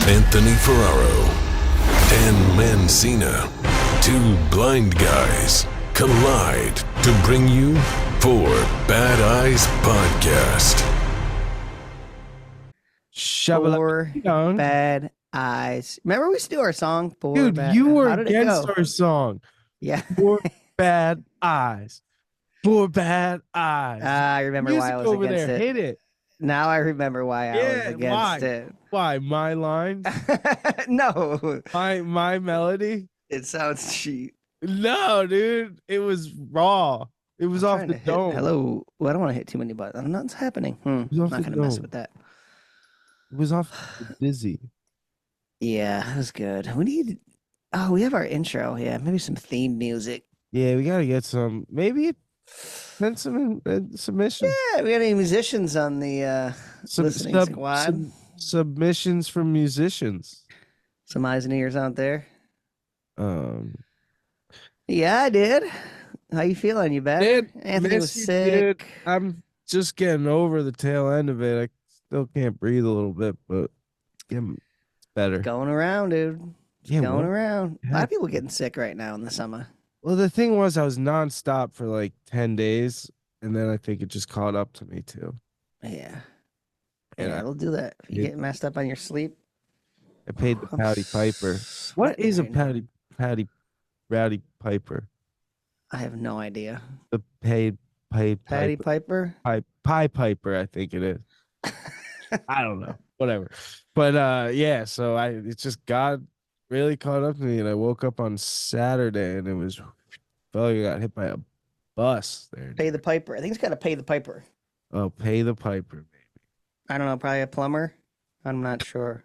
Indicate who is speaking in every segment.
Speaker 1: Anthony Ferraro and Mancina. Two blind guys collide to bring you Four Bad Eyes Podcast.
Speaker 2: Four Bad Eyes. Remember we used to do our song?
Speaker 3: Dude, you were against our song.
Speaker 2: Yeah.
Speaker 3: Four Bad Eyes. Four Bad Eyes.
Speaker 2: I remember why I was
Speaker 3: over
Speaker 2: against
Speaker 3: there.
Speaker 2: it.
Speaker 3: Hit it.
Speaker 2: Now I remember why I was against it.
Speaker 3: Why? My lines?
Speaker 2: No.
Speaker 3: My melody?
Speaker 2: It sounds cheap.
Speaker 3: No, dude. It was raw. It was off the dome.
Speaker 2: Hello. Well, I don't want to hit too many buttons. Nothing's happening. I'm not going to mess with that.
Speaker 3: It was off Dizzy.
Speaker 2: Yeah, it was good. We have our intro. Yeah, maybe some theme music.
Speaker 3: Yeah, we got to get some. Maybe send some submissions.
Speaker 2: Yeah, we got any musicians on the listening squad?
Speaker 3: Some submissions from musicians.
Speaker 2: Some eyes and ears out there. Yeah, I did. How you feeling? You better? Anthony was sick.
Speaker 3: Dude. I'm just getting over the tail end of it. I still can't breathe a little bit, but it's better.
Speaker 2: Going around, dude.
Speaker 3: Yeah,
Speaker 2: going around. A lot of people getting sick right now in the summer.
Speaker 3: Well, the thing was, I was nonstop for like 10 days, and then I think it just caught up to me too.
Speaker 2: Yeah. Yeah, it'll do that. If you get messed up on your sleep.
Speaker 3: I paid the Pouty Piper. What is a Rowdy Piper?
Speaker 2: I have no idea.
Speaker 3: The paid
Speaker 2: Patty Piper?
Speaker 3: Pie Piper, I think it is. I don't know. Whatever. But yeah, so it just got really caught up to me, and I woke up on Saturday and felt like I got hit by a bus there.
Speaker 2: Pay the Piper. I think it's got to pay the Piper.
Speaker 3: Oh, pay the Piper, baby.
Speaker 2: I don't know, probably a plumber. I'm not sure.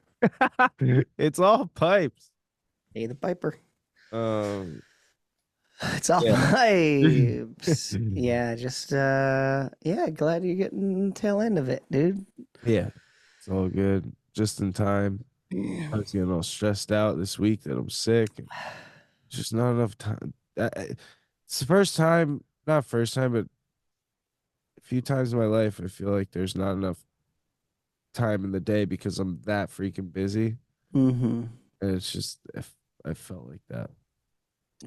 Speaker 3: It's all pipes.
Speaker 2: Pay the Piper. It's all
Speaker 3: Yeah.
Speaker 2: pipes. Yeah, just glad you're getting the tail end of it, dude.
Speaker 3: Yeah, it's all good. Just in time. I was getting all stressed out this week that I'm sick. Just not enough time. It's the first time, not first time, but a few times in my life I feel like there's not enough time in the day because I'm that freaking busy.
Speaker 2: Mm-hmm.
Speaker 3: And it's just, I felt like that.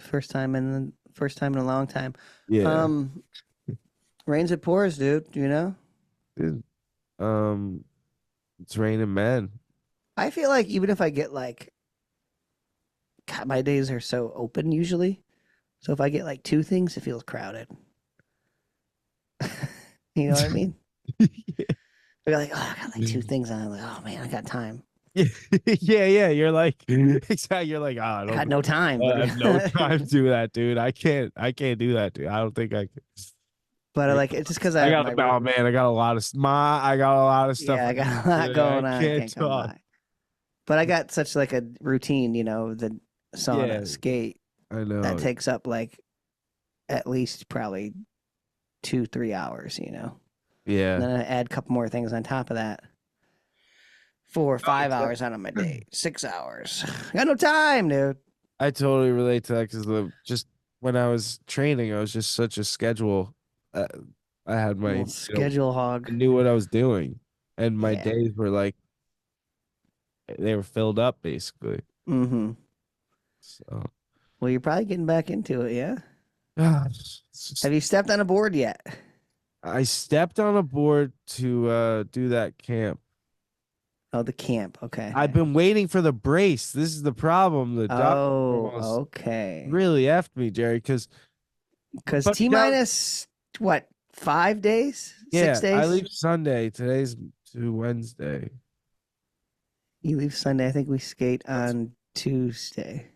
Speaker 2: First time in a long time.
Speaker 3: Yeah.
Speaker 2: Rains it pours, dude. You know.
Speaker 3: Dude, it's raining men.
Speaker 2: I feel like even if I get God, my days are so open usually. So if I get like two things, it feels crowded. You know what I mean?
Speaker 3: Yeah.
Speaker 2: I got I got like two things on. I'm like, oh man, I got time.
Speaker 3: Yeah. You're like, exactly. You're like,
Speaker 2: I got no time.
Speaker 3: I have no time to do that, dude. I can't do that, dude. I don't think I can.
Speaker 2: But it's just because I
Speaker 3: got a lot of stuff.
Speaker 2: Yeah, I got a lot going on. I can't come by. But I got such like a routine, the sauna, skate.
Speaker 3: I know
Speaker 2: that takes up like at least probably 2-3 hours,
Speaker 3: Yeah.
Speaker 2: And then I add a couple more things on top of that. 4 or 5 hours out of my day. 6 hours. I got no time, dude.
Speaker 3: I totally relate to that because just when I was training, I was just such a schedule. I had my
Speaker 2: schedule hog.
Speaker 3: I knew what I was doing, and my days were like they were filled up basically.
Speaker 2: Mm-hmm.
Speaker 3: So,
Speaker 2: well, you're probably getting back into it, yeah.
Speaker 3: Have
Speaker 2: you stepped on a board yet?
Speaker 3: I stepped on a board to do that camp.
Speaker 2: Oh, the camp. Okay.
Speaker 3: I've been waiting for the brace. This is the problem. The
Speaker 2: doctor
Speaker 3: really effed me, Jerry, because
Speaker 2: T-minus what, 5 days?
Speaker 3: Yeah,
Speaker 2: 6 days?
Speaker 3: I leave Sunday. Today's to Wednesday.
Speaker 2: You leave Sunday. I think we skate on Tuesday.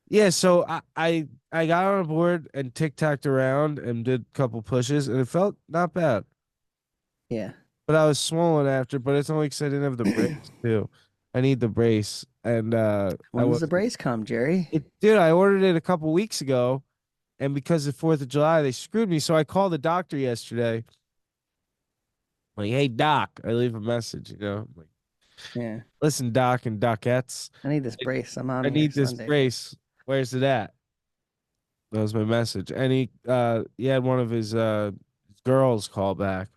Speaker 3: Yeah, so I got on a board and tic-tacked around and did a couple pushes, and it felt not bad.
Speaker 2: Yeah.
Speaker 3: But I was swollen after, but it's only because I didn't have the brace, too. I need the brace. And
Speaker 2: when does the brace come, Jerry?
Speaker 3: Dude, I ordered it a couple weeks ago, and because of 4th of July, they screwed me. So I called the doctor yesterday. I'm like, hey, doc. I leave a message, I'm like,
Speaker 2: yeah.
Speaker 3: Listen, doc and docettes.
Speaker 2: I need this brace.
Speaker 3: I need this brace. Where's it at? That was my message. And he had one of his girls call back.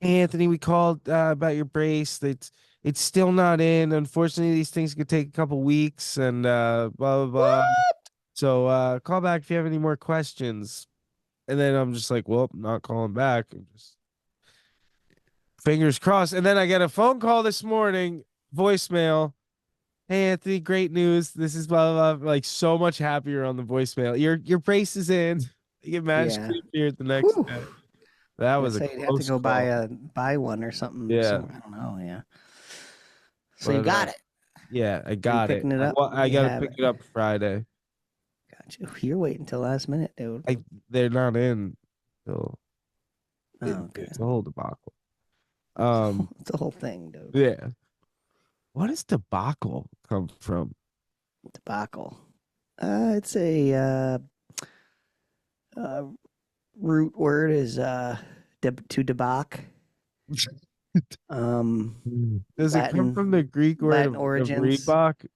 Speaker 3: Hey, Anthony, we called about your brace. It's still not in. Unfortunately, these things could take a couple weeks and blah blah blah. So call back if you have any more questions. And then I'm just like, well, not calling back. I'm just fingers crossed. And then I get a phone call this morning, voicemail. Hey Anthony, great news. This is blah blah blah. Like so much happier on the voicemail. Your brace is in. You get magically appeared the next
Speaker 2: Whew.
Speaker 3: day. That was a
Speaker 2: say you'd have to
Speaker 3: close
Speaker 2: go
Speaker 3: call.
Speaker 2: buy one or something.
Speaker 3: Yeah.
Speaker 2: I don't know. Yeah. So you
Speaker 3: But,
Speaker 2: got it.
Speaker 3: yeah, I
Speaker 2: You
Speaker 3: got it.
Speaker 2: picking it up?
Speaker 3: I
Speaker 2: You
Speaker 3: gotta
Speaker 2: have
Speaker 3: pick it up Friday.
Speaker 2: Gotcha. You're waiting till last minute, dude.
Speaker 3: They're not in till
Speaker 2: Oh, okay.
Speaker 3: it's a whole debacle.
Speaker 2: It's the whole thing, dude.
Speaker 3: Yeah. What does debacle come from?
Speaker 2: Debacle. It's a root word is to debauch.
Speaker 3: Does it come
Speaker 2: Latin-
Speaker 3: from the Greek word
Speaker 2: Latin
Speaker 3: of
Speaker 2: origins.
Speaker 3: Reebok?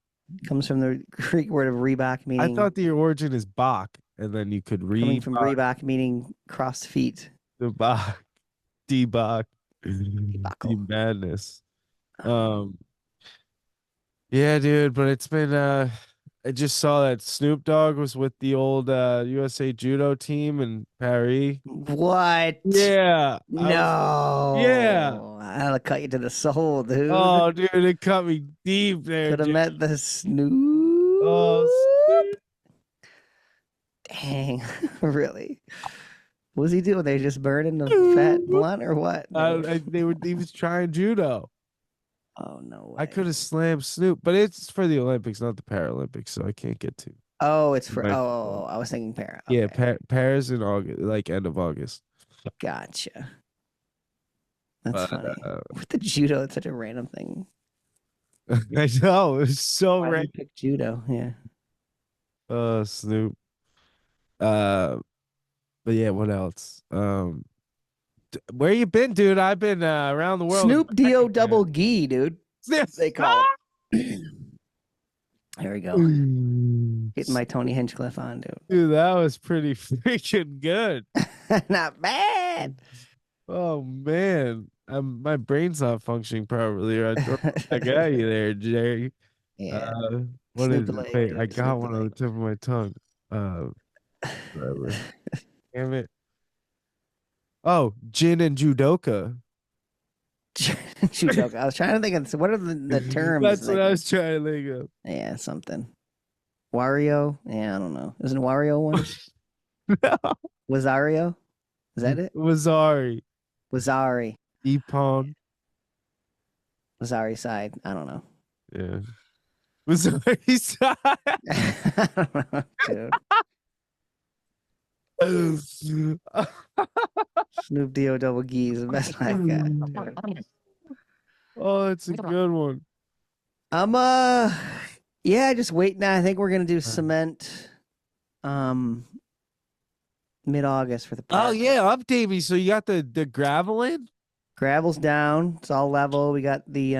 Speaker 2: Comes from the Greek word of Reebok,
Speaker 3: I
Speaker 2: meaning
Speaker 3: thought the origin is Bach, and then you could
Speaker 2: coming
Speaker 3: read
Speaker 2: from Reebok, meaning crossed feet.
Speaker 3: the Bach, debach,
Speaker 2: Debacle.
Speaker 3: the madness. Yeah, dude, but it's been I just saw that Snoop Dogg was with the old USA judo team in Paris.
Speaker 2: What?
Speaker 3: Yeah.
Speaker 2: No.
Speaker 3: Yeah.
Speaker 2: I'll cut you to the soul, dude.
Speaker 3: Oh, dude, it cut me deep there.
Speaker 2: Could have
Speaker 3: Dude.
Speaker 2: met the Snoop.
Speaker 3: Oh, Snoop.
Speaker 2: Dang. Really? What was he doing? They just burning the fat blunt or what?
Speaker 3: He was trying judo.
Speaker 2: Oh, no way.
Speaker 3: I could have slammed Snoop, but it's for the Olympics, not the Paralympics, so I can't get to.
Speaker 2: Oh, it's for. Oh, I was thinking para. Okay.
Speaker 3: Yeah, Paris in August, like end of August.
Speaker 2: Gotcha. That's
Speaker 3: But,
Speaker 2: funny. With the judo, it's such a random thing.
Speaker 3: I know it's so
Speaker 2: Why did you
Speaker 3: random.
Speaker 2: pick judo? Yeah.
Speaker 3: Snoop. But yeah, what else? Where you been, dude? I've been around the world.
Speaker 2: Snoop D-O double Gee, dude. They call it. There we go. Getting my Tony Hinchcliffe on, dude.
Speaker 3: Dude, that was pretty freaking good.
Speaker 2: Not bad.
Speaker 3: Oh man, my brain's not funcking properly. I got you there, Jerry.
Speaker 2: Yeah.
Speaker 3: What is
Speaker 2: Snoop
Speaker 3: it?
Speaker 2: leg,
Speaker 3: Wait,
Speaker 2: dude.
Speaker 3: I got
Speaker 2: Snoop
Speaker 3: one on the
Speaker 2: leg.
Speaker 3: tip of my tongue. Whatever. Damn it. Oh, Jin and Judoka.
Speaker 2: Judoka. I was trying to think of what are the terms.
Speaker 3: That's what I was trying to think of.
Speaker 2: Yeah, something. Wario. Yeah, I don't know. Isn't Wario one? Wazario? Is that it?
Speaker 3: Wazari.
Speaker 2: Wazari.
Speaker 3: Epon.
Speaker 2: Wazari side. I don't know.
Speaker 3: Yeah. Wazari side.
Speaker 2: I don't know, dude. Snoop D-O double Gee is the best I got.
Speaker 3: Oh, it's a good one.
Speaker 2: I'm yeah, just waiting. I think we're gonna do cement mid-August for the park.
Speaker 3: Oh yeah, update me. So you got the gravel in?
Speaker 2: Gravel's down, it's all level. We got the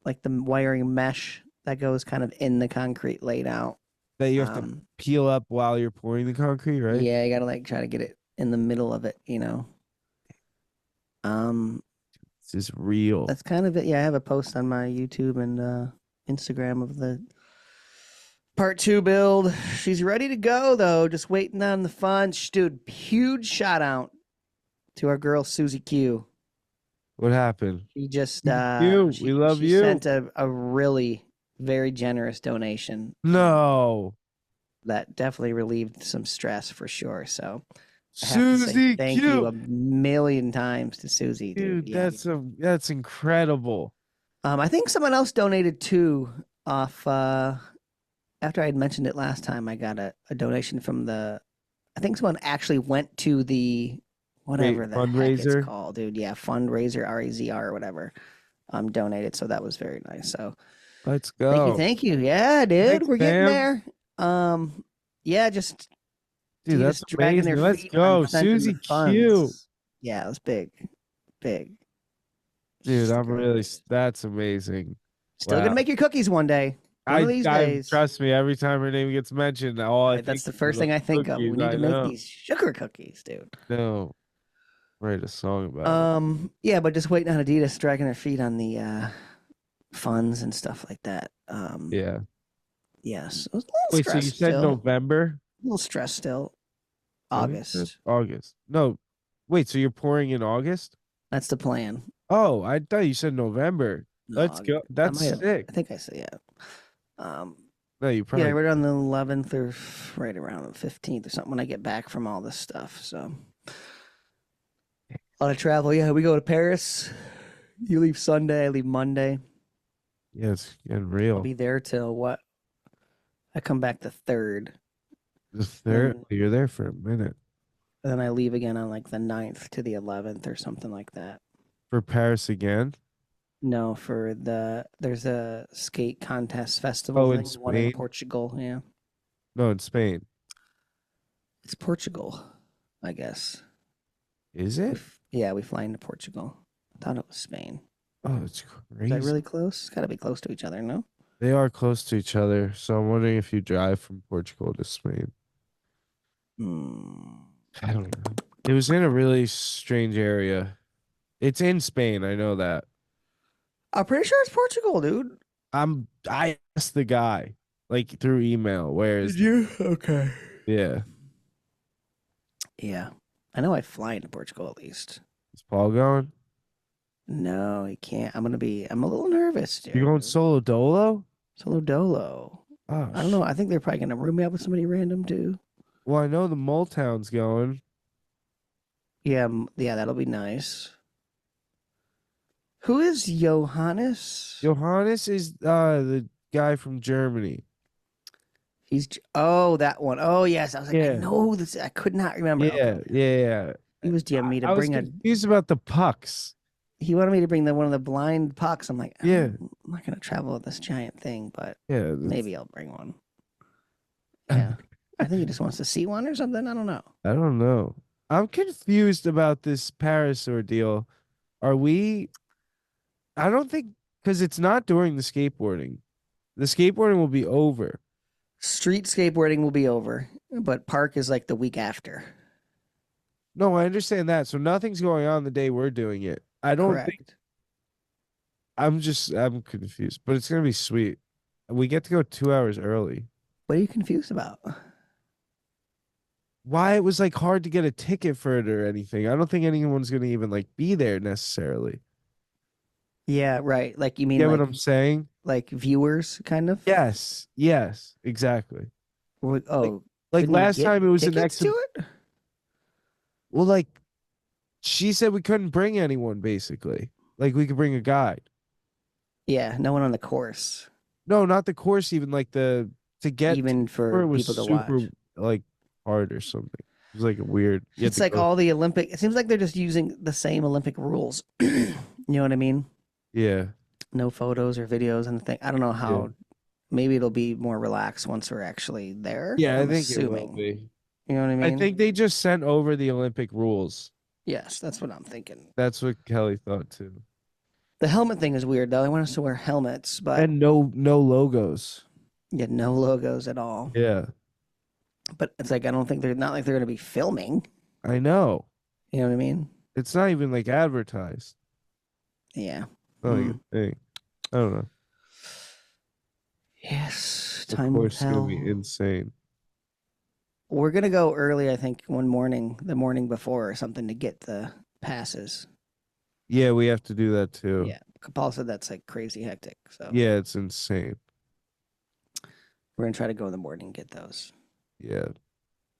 Speaker 2: like the wiring mesh that goes kind of in the concrete laid out.
Speaker 3: That you have to peel up while you're pouring the concrete, right?
Speaker 2: Yeah, you gotta like try to get it in the middle of it, you know.
Speaker 3: This is real.
Speaker 2: That's kind of it. Yeah, I have a post on my YouTube and Instagram of the part 2 build. She's ready to go though, just waiting on the funds. Dude, huge shout out to our girl Susie Q.
Speaker 3: What happened?
Speaker 2: She just
Speaker 3: we love
Speaker 2: she
Speaker 3: you.
Speaker 2: sent a really very generous donation.
Speaker 3: No.
Speaker 2: That definitely relieved some stress for sure. So I have to say
Speaker 3: Susie
Speaker 2: thank
Speaker 3: Q.
Speaker 2: you a million times to Susie.
Speaker 3: Dude,
Speaker 2: Yeah.
Speaker 3: that's incredible.
Speaker 2: I think someone else donated too off after I had mentioned it last time. I got a donation from I think someone actually went to the whatever the heck
Speaker 3: fundraiser?
Speaker 2: it's called, dude. Yeah, fundraiser, RAZR or whatever. Donated, so that was very nice. So
Speaker 3: Let's go.
Speaker 2: thank you. Yeah, dude,
Speaker 3: Thanks,
Speaker 2: we're getting
Speaker 3: fam.
Speaker 2: there. Yeah, just
Speaker 3: Dude, that's
Speaker 2: just dragging
Speaker 3: amazing.
Speaker 2: their
Speaker 3: Let's
Speaker 2: feet
Speaker 3: go.
Speaker 2: on sending the
Speaker 3: Susie Q.
Speaker 2: funds. Yeah, it was big.
Speaker 3: Dude,
Speaker 2: Just
Speaker 3: I'm
Speaker 2: great.
Speaker 3: really that's amazing.
Speaker 2: Still
Speaker 3: Wow.
Speaker 2: gonna make your cookies one day. One of these days.
Speaker 3: Trust me, every time her name gets mentioned, all I
Speaker 2: Right, that's
Speaker 3: think
Speaker 2: the first thing I think of. We
Speaker 3: cookies,
Speaker 2: need to
Speaker 3: I
Speaker 2: make
Speaker 3: know.
Speaker 2: these sugar cookies, dude.
Speaker 3: No. write a song about it.
Speaker 2: Yeah, but just waiting on Adidas dragging their feet on the funds and stuff like that.
Speaker 3: Yeah.
Speaker 2: Yes, I was a little
Speaker 3: Wait, so you
Speaker 2: stressed
Speaker 3: said
Speaker 2: still.
Speaker 3: November?
Speaker 2: A little stressed still.
Speaker 3: What you said?
Speaker 2: August.
Speaker 3: August. No. Wait, so you're pouring in August?
Speaker 2: That's the plan.
Speaker 3: Oh, I thought you said November.
Speaker 2: No,
Speaker 3: Let's go. That's sick.
Speaker 2: I think I said yeah.
Speaker 3: No, you
Speaker 2: Yeah,
Speaker 3: probably
Speaker 2: right on the 11th or right around the 15th or something when I get back from all this stuff. So a lot of travel. Yeah, we go to Paris. You leave Sunday, I leave Monday.
Speaker 3: Yeah, it's getting
Speaker 2: I'll
Speaker 3: real.
Speaker 2: be there till what? I come back the 3rd.
Speaker 3: The third,
Speaker 2: Then,
Speaker 3: you're there for a minute.
Speaker 2: then I leave again on like the 9th to the 11th or something like that.
Speaker 3: For Paris again?
Speaker 2: No, there's a skate contest festival
Speaker 3: Oh, in
Speaker 2: thing, one in
Speaker 3: Spain?
Speaker 2: Portugal. Yeah.
Speaker 3: No, in Spain.
Speaker 2: It's Portugal, I guess.
Speaker 3: Is it?
Speaker 2: Yeah, we fly into Portugal. I thought it was Spain.
Speaker 3: Oh, it's
Speaker 2: Is
Speaker 3: crazy.
Speaker 2: that really close? It's got to be close to each other, no?
Speaker 3: They are close to each other, so I'm wondering if you drive from Portugal to Spain.
Speaker 2: Hmm.
Speaker 3: I don't know. It was in a really strange area. It's in Spain, I know that.
Speaker 2: I'm pretty sure it's Portugal, dude.
Speaker 3: I asked the guy like through email, where is
Speaker 2: you? Okay.
Speaker 3: yeah.
Speaker 2: Yeah. I know I fly into Portugal at least.
Speaker 3: Is Paul going?
Speaker 2: No, he can't. I'm a little nervous, dude.
Speaker 3: You're going solo dolo?
Speaker 2: Solo dolo.
Speaker 3: Oh,
Speaker 2: I don't know. I think they're probably gonna room me up with somebody random too.
Speaker 3: well, I know the Moletown's going.
Speaker 2: Yeah, yeah, that'll be nice. Who is Johannes?
Speaker 3: Johannes is the guy from Germany.
Speaker 2: That one. Oh yes, I was like, I
Speaker 3: Yeah.
Speaker 2: know this. I could not remember.
Speaker 3: Yeah,
Speaker 2: Okay.
Speaker 3: yeah.
Speaker 2: He was DMing me to
Speaker 3: I was
Speaker 2: bring
Speaker 3: confused about the pucks.
Speaker 2: He wanted me to bring one of the blind pucks. I'm like,
Speaker 3: Yeah.
Speaker 2: I'm not gonna travel with this giant thing, but
Speaker 3: Yeah,
Speaker 2: maybe I'll bring one. Yeah, I think he just wants to see one or something. I don't know.
Speaker 3: I don't know. I'm confused about this Paris ordeal. Are we? I don't think because it's not during the skateboarding. The skateboarding will be over.
Speaker 2: Street skateboarding will be over, but park is like the week after.
Speaker 3: No, I understand that. So nothing's going on the day we're doing it. I don't think.
Speaker 2: Correct.
Speaker 3: I'm confused, but it's gonna be sweet. We get to go 2 hours early.
Speaker 2: What are you confused about?
Speaker 3: Why it was like hard to get a ticket for it or anything. I don't think anyone's gonna even like be there necessarily.
Speaker 2: Yeah, right. Like you mean
Speaker 3: Get
Speaker 2: like
Speaker 3: what I'm saying?
Speaker 2: like viewers, kind of.
Speaker 3: Yes, exactly.
Speaker 2: Oh,
Speaker 3: Like
Speaker 2: couldn't you
Speaker 3: last
Speaker 2: get
Speaker 3: time it was an
Speaker 2: tickets to it.
Speaker 3: Well, like she said we couldn't bring anyone basically. Like we could bring a guide.
Speaker 2: Yeah, no one on the course,
Speaker 3: No, not the course even like to get
Speaker 2: even
Speaker 3: where
Speaker 2: for
Speaker 3: it was
Speaker 2: people to
Speaker 3: super
Speaker 2: watch.
Speaker 3: like hard or something. It was like a weird. You had
Speaker 2: It's
Speaker 3: to
Speaker 2: like
Speaker 3: go-
Speaker 2: all the Olympic. It seems like they're just using the same Olympic rules. You know what I mean?
Speaker 3: Yeah.
Speaker 2: No photos or videos and the thing. I don't know how.
Speaker 3: Yeah.
Speaker 2: Maybe it'll be more relaxed once we're actually there.
Speaker 3: Yeah, I
Speaker 2: I'm
Speaker 3: think it will
Speaker 2: assuming.
Speaker 3: be.
Speaker 2: You know what I mean?
Speaker 3: I think they just sent over the Olympic rules.
Speaker 2: Yes, that's what I'm thinking.
Speaker 3: That's what Kelly thought too.
Speaker 2: The helmet thing is weird though. They want us to wear helmets, but
Speaker 3: And no logos.
Speaker 2: yeah, no logos at all.
Speaker 3: Yeah.
Speaker 2: But it's like I don't think they're not like they're gonna be filming.
Speaker 3: I know.
Speaker 2: You know what I mean?
Speaker 3: It's not even like advertised.
Speaker 2: Yeah.
Speaker 3: Not like a thing. I don't know.
Speaker 2: Yes.
Speaker 3: Of
Speaker 2: Time will
Speaker 3: course, it's gonna
Speaker 2: tell.
Speaker 3: be insane.
Speaker 2: We're gonna go early, I think, one morning, the morning before or something to get the passes.
Speaker 3: Yeah, we have to do that too.
Speaker 2: Yeah. Paul said that's like crazy hectic. So
Speaker 3: Yeah, it's insane.
Speaker 2: we're gonna try to go in the morning and get those.
Speaker 3: Yeah.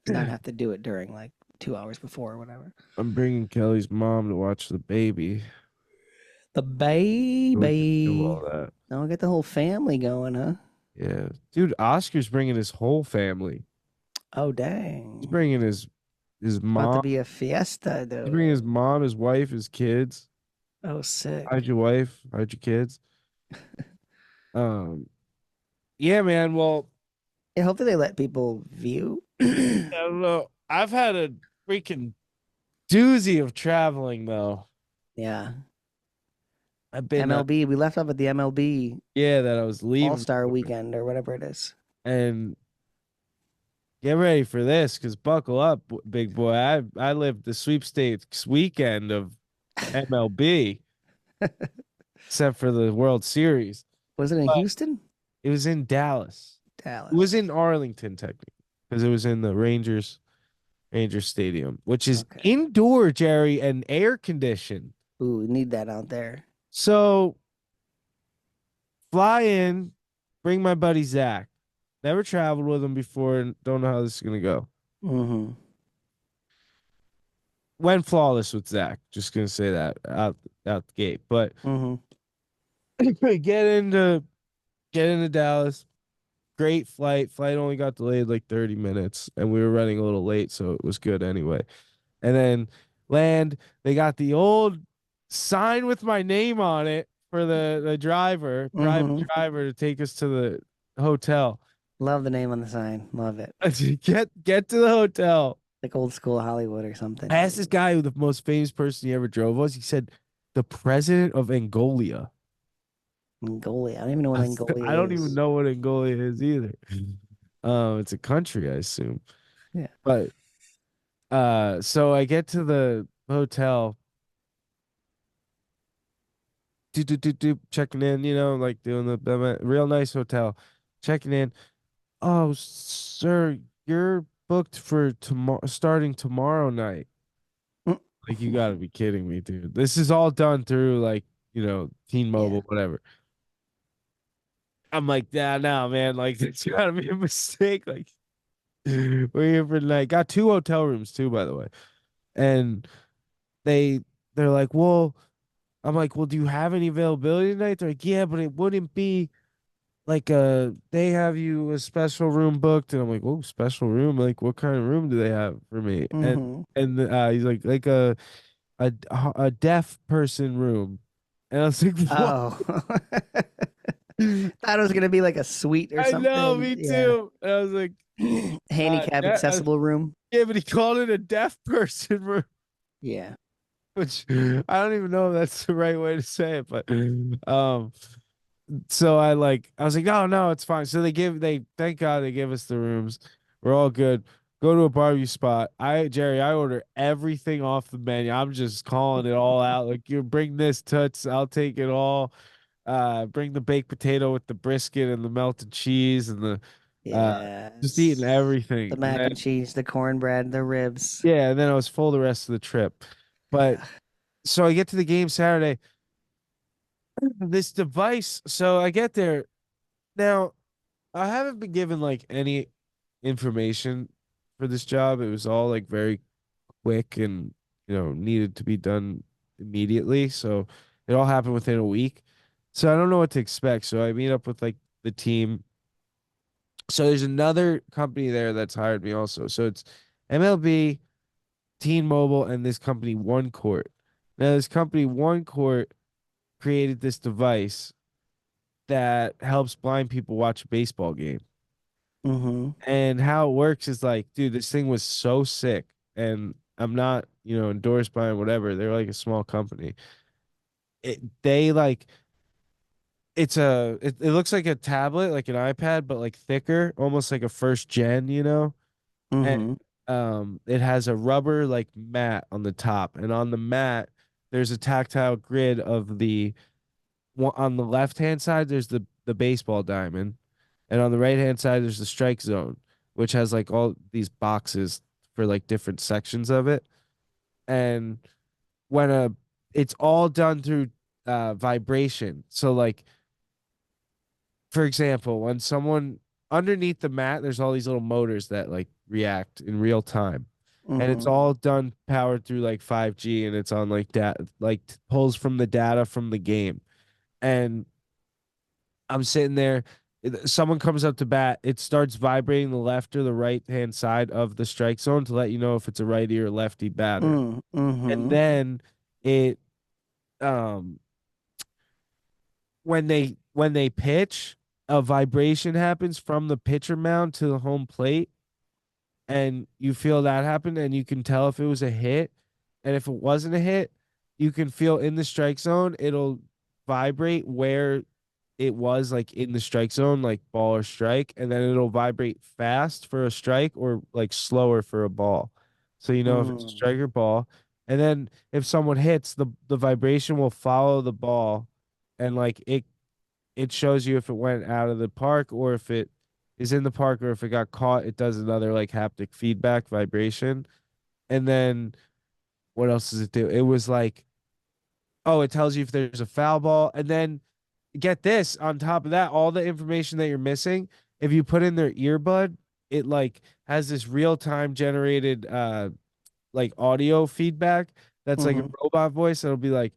Speaker 2: Not have to do it during like 2 hours before or whatever.
Speaker 3: I'm bringing Kelly's mom to watch the baby.
Speaker 2: The
Speaker 3: We can do
Speaker 2: baby.
Speaker 3: all that.
Speaker 2: Now we'll get the whole family going, huh?
Speaker 3: Yeah. Dude, Oscar's bringing his whole family.
Speaker 2: Oh dang.
Speaker 3: He's bringing his
Speaker 2: About to
Speaker 3: mom.
Speaker 2: be a fiesta,
Speaker 3: He's
Speaker 2: though.
Speaker 3: bringing his mom, his wife, his kids.
Speaker 2: Oh, sick.
Speaker 3: Hide your wife, hide your kids. Yeah, man. Well,
Speaker 2: Yeah, hopefully they let people view.
Speaker 3: I don't know. I've had a freaking doozy of traveling though.
Speaker 2: Yeah.
Speaker 3: I've been
Speaker 2: MLB. We left off at the MLB
Speaker 3: that I was leaving
Speaker 2: AllStar
Speaker 3: for.
Speaker 2: weekend or whatever it is.
Speaker 3: And get ready for this, because buckle up, big boy. I lived the sweepstakes weekend of MLB, except for the World Series.
Speaker 2: Was it in
Speaker 3: But
Speaker 2: Houston?
Speaker 3: it was in Dallas. It was in
Speaker 2: Dallas.
Speaker 3: Arlington, technically, because it was in the Rangers Stadium, which is
Speaker 2: Okay.
Speaker 3: indoor, Jerry, and air conditioned.
Speaker 2: Ooh, we need that out there.
Speaker 3: So fly in, bring my buddy Zach. Never traveled with him before and don't know how this is gonna go.
Speaker 2: Mm-hmm.
Speaker 3: Went flawless with Zach. Just gonna say that out the gate. But
Speaker 2: Mm-hmm.
Speaker 3: get into get into Dallas. Great flight. Flight only got delayed like 30 minutes, and we were running a little late, so it was good anyway. And then land, they got the old sign with my name on it for the driver, private
Speaker 2: Mm-hmm.
Speaker 3: driver, to take us to the hotel.
Speaker 2: Love the name on the sign. Love it.
Speaker 3: Get to the hotel.
Speaker 2: Like old school Hollywood or something.
Speaker 3: I asked this guy who the most famous person he ever drove was. He said the president of Angola.
Speaker 2: Angola. I don't even know what Angola
Speaker 3: I don't even
Speaker 2: is.
Speaker 3: know what Angola is either. It's a country, I assume.
Speaker 2: Yeah.
Speaker 3: But so I get to the hotel, checking in, like doing the real nice hotel, checking in. Oh, sir, you're booked for tomorrow, starting tomorrow night.
Speaker 2: Mm.
Speaker 3: Like, you gotta be kidding me, dude. This is all done through like,
Speaker 2: Yeah.
Speaker 3: T-Mobile, whatever. I'm like, yeah, no, man, like it's gotta be a mistake. Like, we're here for the night. Got two hotel rooms too, by the way. And they they're like, well, I'm like, well, do you have any availability tonight? They're like, yeah, but it wouldn't be like they have you a special room booked. And I'm like, oh, special room? Like, what kind of room do they have for me?
Speaker 2: Mm-hmm.
Speaker 3: And he's like a deaf person room. And I was like, what?
Speaker 2: Oh. Thought it was gonna be like a suite or
Speaker 3: I know,
Speaker 2: something.
Speaker 3: me
Speaker 2: Yeah.
Speaker 3: too. And I was like,
Speaker 2: Handicap accessible room.
Speaker 3: yeah, but he called it a deaf person room,
Speaker 2: Yeah.
Speaker 3: which I don't even know if that's the right way to say it, but so I was like, no, no, it's fine. So they thank God they give us the rooms. We're all good. Go to a barbecue spot. Jerry, I order everything off the menu. I'm just calling it all out. Like, you bring this toots, I'll take it all. Bring the baked potato with the brisket and the melted cheese and the just eating
Speaker 2: Yes.
Speaker 3: everything.
Speaker 2: The
Speaker 3: And
Speaker 2: mac
Speaker 3: then
Speaker 2: and cheese, the cornbread, the ribs.
Speaker 3: yeah, and then I was full the rest of the trip. But
Speaker 2: Yeah.
Speaker 3: so I get to the game Saturday. This device, so I get there. Now, I haven't been given like any information for this job. It was all like very quick and needed to be done immediately. So it all happened within a week. So I don't know what to expect. So I meet up with like the team. So there's another company there that's hired me also. So it's MLB, Teen Mobile, and this company One Court. Now this company One Court created this device that helps blind people watch a baseball game.
Speaker 2: Mm-hmm.
Speaker 3: And how it works is like, dude, this thing was so sick. And I'm not, endorsed by them, whatever. They're like a small company. They like it looks like a tablet, like an iPad, but like thicker, almost like a first gen, And
Speaker 2: Mm-hmm.
Speaker 3: it has a rubber like mat on the top. And on the mat, there's a tactile grid of the on the left hand side, there's the baseball diamond. And on the right hand side, there's the strike zone, which has like all these boxes for like different sections of it. And when it's all done through vibration. So like, for example, when someone underneath the mat, there's all these little motors that like react in real time. And it's
Speaker 2: Mm-hmm.
Speaker 3: all done powered through like 5G, and it's on like like pulls from the data from the game. And I'm sitting there, someone comes up to bat, it starts vibrating the left or the right hand side of the strike zone to let you know if it's a righty or lefty batter. And
Speaker 2: Mm-hmm.
Speaker 3: then it um when they pitch, a vibration happens from the pitcher mound to the home plate, and you feel that happen, and you can tell if it was a hit. And if it wasn't a hit, you can feel in the strike zone, it'll vibrate where it was like in the strike zone, like ball or strike, and then it'll vibrate fast for a strike or like slower for a ball. So you know if it's a
Speaker 2: Mm.
Speaker 3: strike or ball. And then if someone hits, the vibration will follow the ball, and like it shows you if it went out of the park or if it is in the park or if it got caught, it does another like haptic feedback vibration. And then what else does it do? It was like, oh, it tells you if there's a foul ball. And then get this, on top of that, all the information that you're missing, if you put in their earbud, it like has this real time generated like audio feedback that's like a
Speaker 2: Hmm.
Speaker 3: robot voice. It'll be like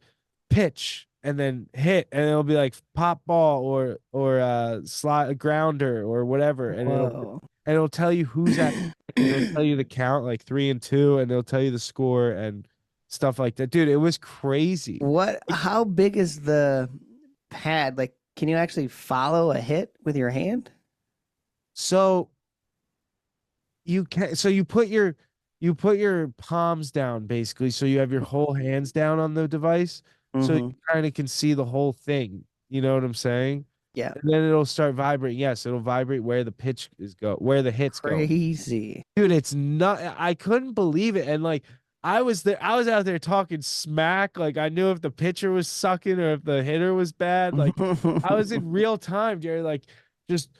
Speaker 3: pitch and then hit, and it'll be like pop ball or slide grounder or whatever,
Speaker 2: Whoa.
Speaker 3: and it'll tell you who's at, and it'll tell you the count like 3-2, and it'll tell you the score and stuff like that. Dude, it was crazy.
Speaker 2: What? How big is the pad? Like, can you actually follow a hit with your hand?
Speaker 3: So you put your palms down basically, so you have your whole hands down on the device, so
Speaker 2: Hmm.
Speaker 3: you kind of can see the whole thing. You know what I'm saying?
Speaker 2: Yeah.
Speaker 3: And then it'll start vibrating. Yes, it'll vibrate where the pitch is go, where the hits go.
Speaker 2: Crazy.
Speaker 3: Dude, it's not. I couldn't believe it, and like I was there, I was out there talking smack. Like I knew if the pitcher was sucking or if the hitter was bad. Like I was in real time, Jerry. Like just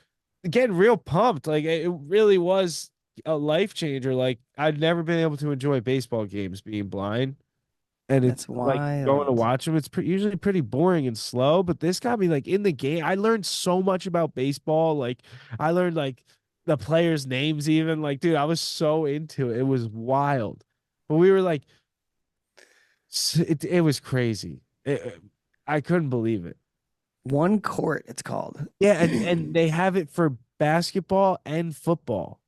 Speaker 3: getting real pumped. Like it really was a life changer. Like I'd never been able to enjoy baseball games being blind, and it's
Speaker 2: That's
Speaker 3: like going to
Speaker 2: wild.
Speaker 3: watch them. It's usually pretty boring and slow, but this got me like in the game. I learned so much about baseball. Like I learned like the players' names, even like, dude, I was so into it. It was wild, but we were like, it was crazy. I couldn't believe it.
Speaker 2: One court, it's called.
Speaker 3: Yeah, and they have it for basketball and football.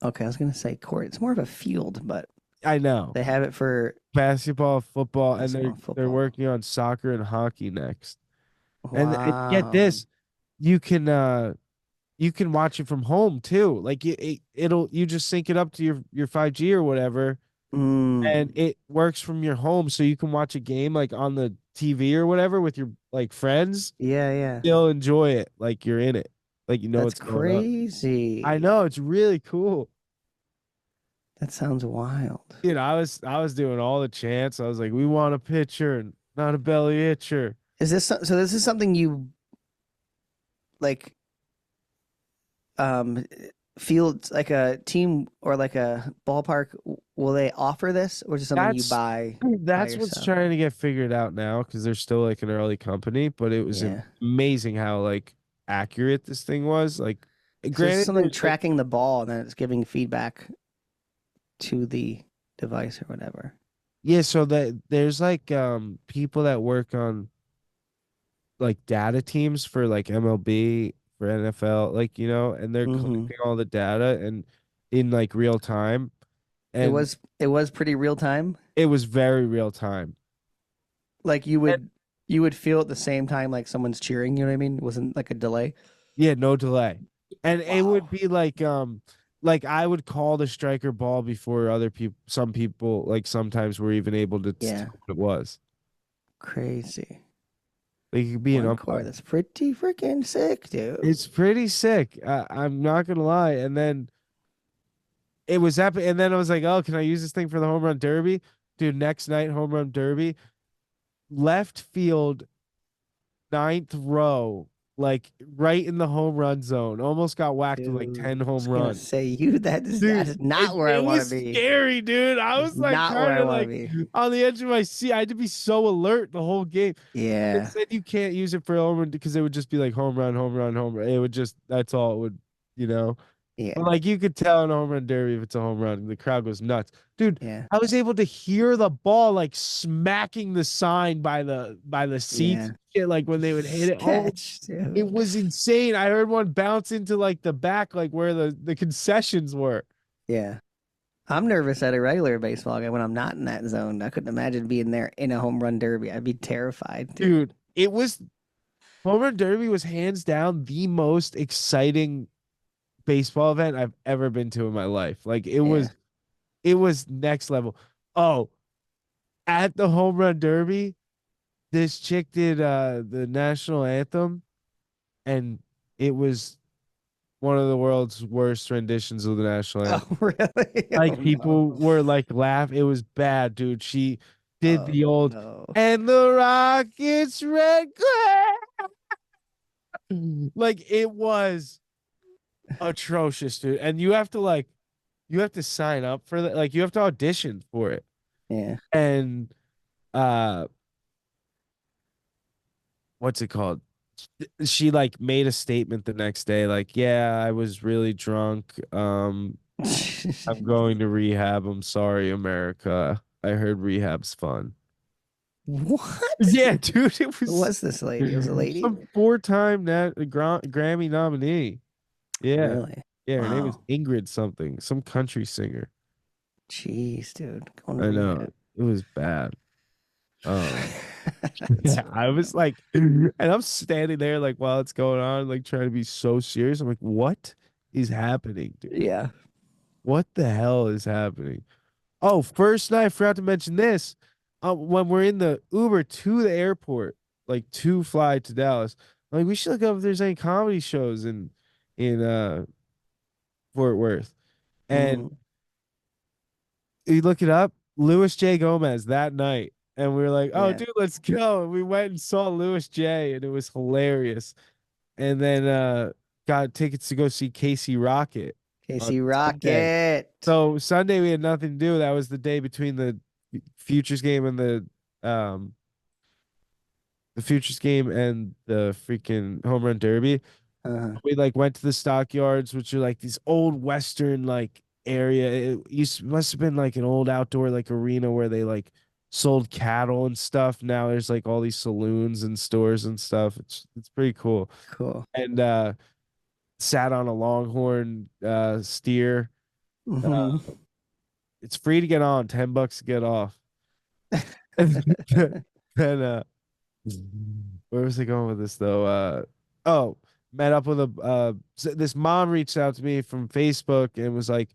Speaker 2: Okay, I was gonna say court. It's more of a field, but
Speaker 3: I know.
Speaker 2: they have it for
Speaker 3: Basketball, football, and
Speaker 2: basketball,
Speaker 3: they're
Speaker 2: football.
Speaker 3: working on soccer and hockey next. And get
Speaker 2: Wow.
Speaker 3: this, you can watch it from home too. Like it'll you just sync it up to your 5G or whatever, and
Speaker 2: Mm.
Speaker 3: it works from your home, so you can watch a game like on the TV or whatever with your like friends.
Speaker 2: Yeah, yeah.
Speaker 3: Still enjoy it, like you're in it, like you know
Speaker 2: That's
Speaker 3: what's going on. I
Speaker 2: crazy.
Speaker 3: know, it's really cool.
Speaker 2: That sounds wild.
Speaker 3: Dude, I was doing all the chants. I was like, we want a pitcher and not a belly itcher.
Speaker 2: Is this so? This is something you like? Um, fields like a team or like a ballpark. Will they offer this, or is it something you
Speaker 3: That's
Speaker 2: buy by
Speaker 3: that's what's
Speaker 2: yourself?
Speaker 3: trying to get figured out now because they're still like an early company, but it was
Speaker 2: Yeah.
Speaker 3: amazing how like accurate this thing was. Like,
Speaker 2: So it's
Speaker 3: granted,
Speaker 2: something
Speaker 3: there's like,
Speaker 2: tracking the ball and then it's giving feedback to the device or whatever.
Speaker 3: yeah, so that there's like people that work on like data teams for like MLB, for NFL, like you know, and they're
Speaker 2: Hmm.
Speaker 3: collecting all the data and in like real time, and
Speaker 2: It was pretty real time.
Speaker 3: it was very real time.
Speaker 2: Like
Speaker 3: And
Speaker 2: you would feel at the same time like someone's cheering. You know what I mean? It wasn't like a delay.
Speaker 3: yeah, no delay. And it would
Speaker 2: Wow.
Speaker 3: be like I would call the striker ball before other people, some people like sometimes were even able to
Speaker 2: Yeah.
Speaker 3: tell what it was.
Speaker 2: Crazy.
Speaker 3: Like it could be an
Speaker 2: One core.
Speaker 3: umpire.
Speaker 2: That's pretty freaking sick, dude.
Speaker 3: It's pretty sick. I'm not gonna lie. And then it was epic. And then I was like, oh, can I use this thing for the home run derby? Dude, next night, home run derby, left field, ninth row, like right in the home run zone. Almost got whacked with like
Speaker 2: Dude,
Speaker 3: 10
Speaker 2: I was
Speaker 3: home
Speaker 2: gonna
Speaker 3: runs.
Speaker 2: say you that
Speaker 3: Dude,
Speaker 2: is not where I
Speaker 3: it
Speaker 2: want to
Speaker 3: was
Speaker 2: be.
Speaker 3: scary, dude. I
Speaker 2: It's
Speaker 3: was like
Speaker 2: not where
Speaker 3: kind
Speaker 2: I
Speaker 3: of
Speaker 2: want to
Speaker 3: like
Speaker 2: be.
Speaker 3: on the edge of my seat. I had to be so alert the whole game. They
Speaker 2: Yeah.
Speaker 3: said you can't use it for home run because it would just be like home run, home run, home run. It would just that's all it would, you know. But
Speaker 2: Yeah.
Speaker 3: like you could tell in a home run derby if it's a home run, the crowd goes nuts. Dude,
Speaker 2: Yeah.
Speaker 3: I was able to hear the ball like smacking the sign by the seats
Speaker 2: Yeah.
Speaker 3: and shit, like when they would hit it. Oh,
Speaker 2: Sketch,
Speaker 3: it
Speaker 2: dude.
Speaker 3: was insane. I heard one bounce into like the back, like where the concessions were.
Speaker 2: Yeah. I'm nervous at a regular baseball game when I'm not in that zone. I couldn't imagine being there in a home run derby. I'd be terrified, dude.
Speaker 3: Dude, it was home run derby was hands down the most exciting baseball event I've ever been to in my life. Like
Speaker 2: Yeah.
Speaker 3: it was next level. Oh, at the home run derby, this chick did the national anthem, and it was one of the world's worst renditions of the national
Speaker 2: Oh,
Speaker 3: anthem.
Speaker 2: really? Oh,
Speaker 3: Like
Speaker 2: no.
Speaker 3: people were like laugh. It was bad, dude. She did
Speaker 2: Oh,
Speaker 3: the old
Speaker 2: no.
Speaker 3: and the Rockets red glare. Like it was atrocious, dude. And you have to sign up for that. Like you have to audition for it.
Speaker 2: Yeah.
Speaker 3: And uh what's it called? She like made a statement the next day, like, yeah, I was really drunk. I'm going to rehab. I'm sorry, America. I heard rehab's fun.
Speaker 2: What?
Speaker 3: Yeah, dude, it
Speaker 2: Who
Speaker 3: was
Speaker 2: was this lady? It was a lady?
Speaker 3: some four-time Grammy nominee. Yeah.
Speaker 2: Really?
Speaker 3: Yeah, her name is
Speaker 2: Wow.
Speaker 3: Ingrid something, some country singer.
Speaker 2: Jeez, dude. Going to
Speaker 3: I know.
Speaker 2: rehab.
Speaker 3: It was bad. Um,
Speaker 2: That's
Speaker 3: yeah, I was like, and I'm standing there like while it's going on, like trying to be so serious. I'm like, what is happening, dude?
Speaker 2: yeah.
Speaker 3: What the hell is happening? Oh, first night, I forgot to mention this. When we're in the Uber to the airport, like to fly to Dallas, I'm like we should look up if there's any comedy shows in Fort Worth. And
Speaker 2: Mm,
Speaker 3: we look it up, Louis J. Gomez that night. And we were like, oh,
Speaker 2: yeah.
Speaker 3: dude, let's go. And we went and saw Louis J. and it was hilarious. And then got tickets to go see Casey Rocket on
Speaker 2: Casey
Speaker 3: Sunday.
Speaker 2: Rocket.
Speaker 3: So Sunday we had nothing to do. That was the day between the Futures game and um the Futures game and the freaking home run derby.
Speaker 2: Uh,
Speaker 3: We like went to the stockyards, which are like these old western like area. Must have been like an old outdoor like arena where they like sold cattle and stuff. Now there's like all these saloons and stores and stuff. It's pretty cool.
Speaker 2: cool.
Speaker 3: And sat on a longhorn steer.
Speaker 2: Hmm.
Speaker 3: It's free to get on, $10 to get off. And where was I going with this though? Oh, met up with this mom reached out to me from Facebook and was like,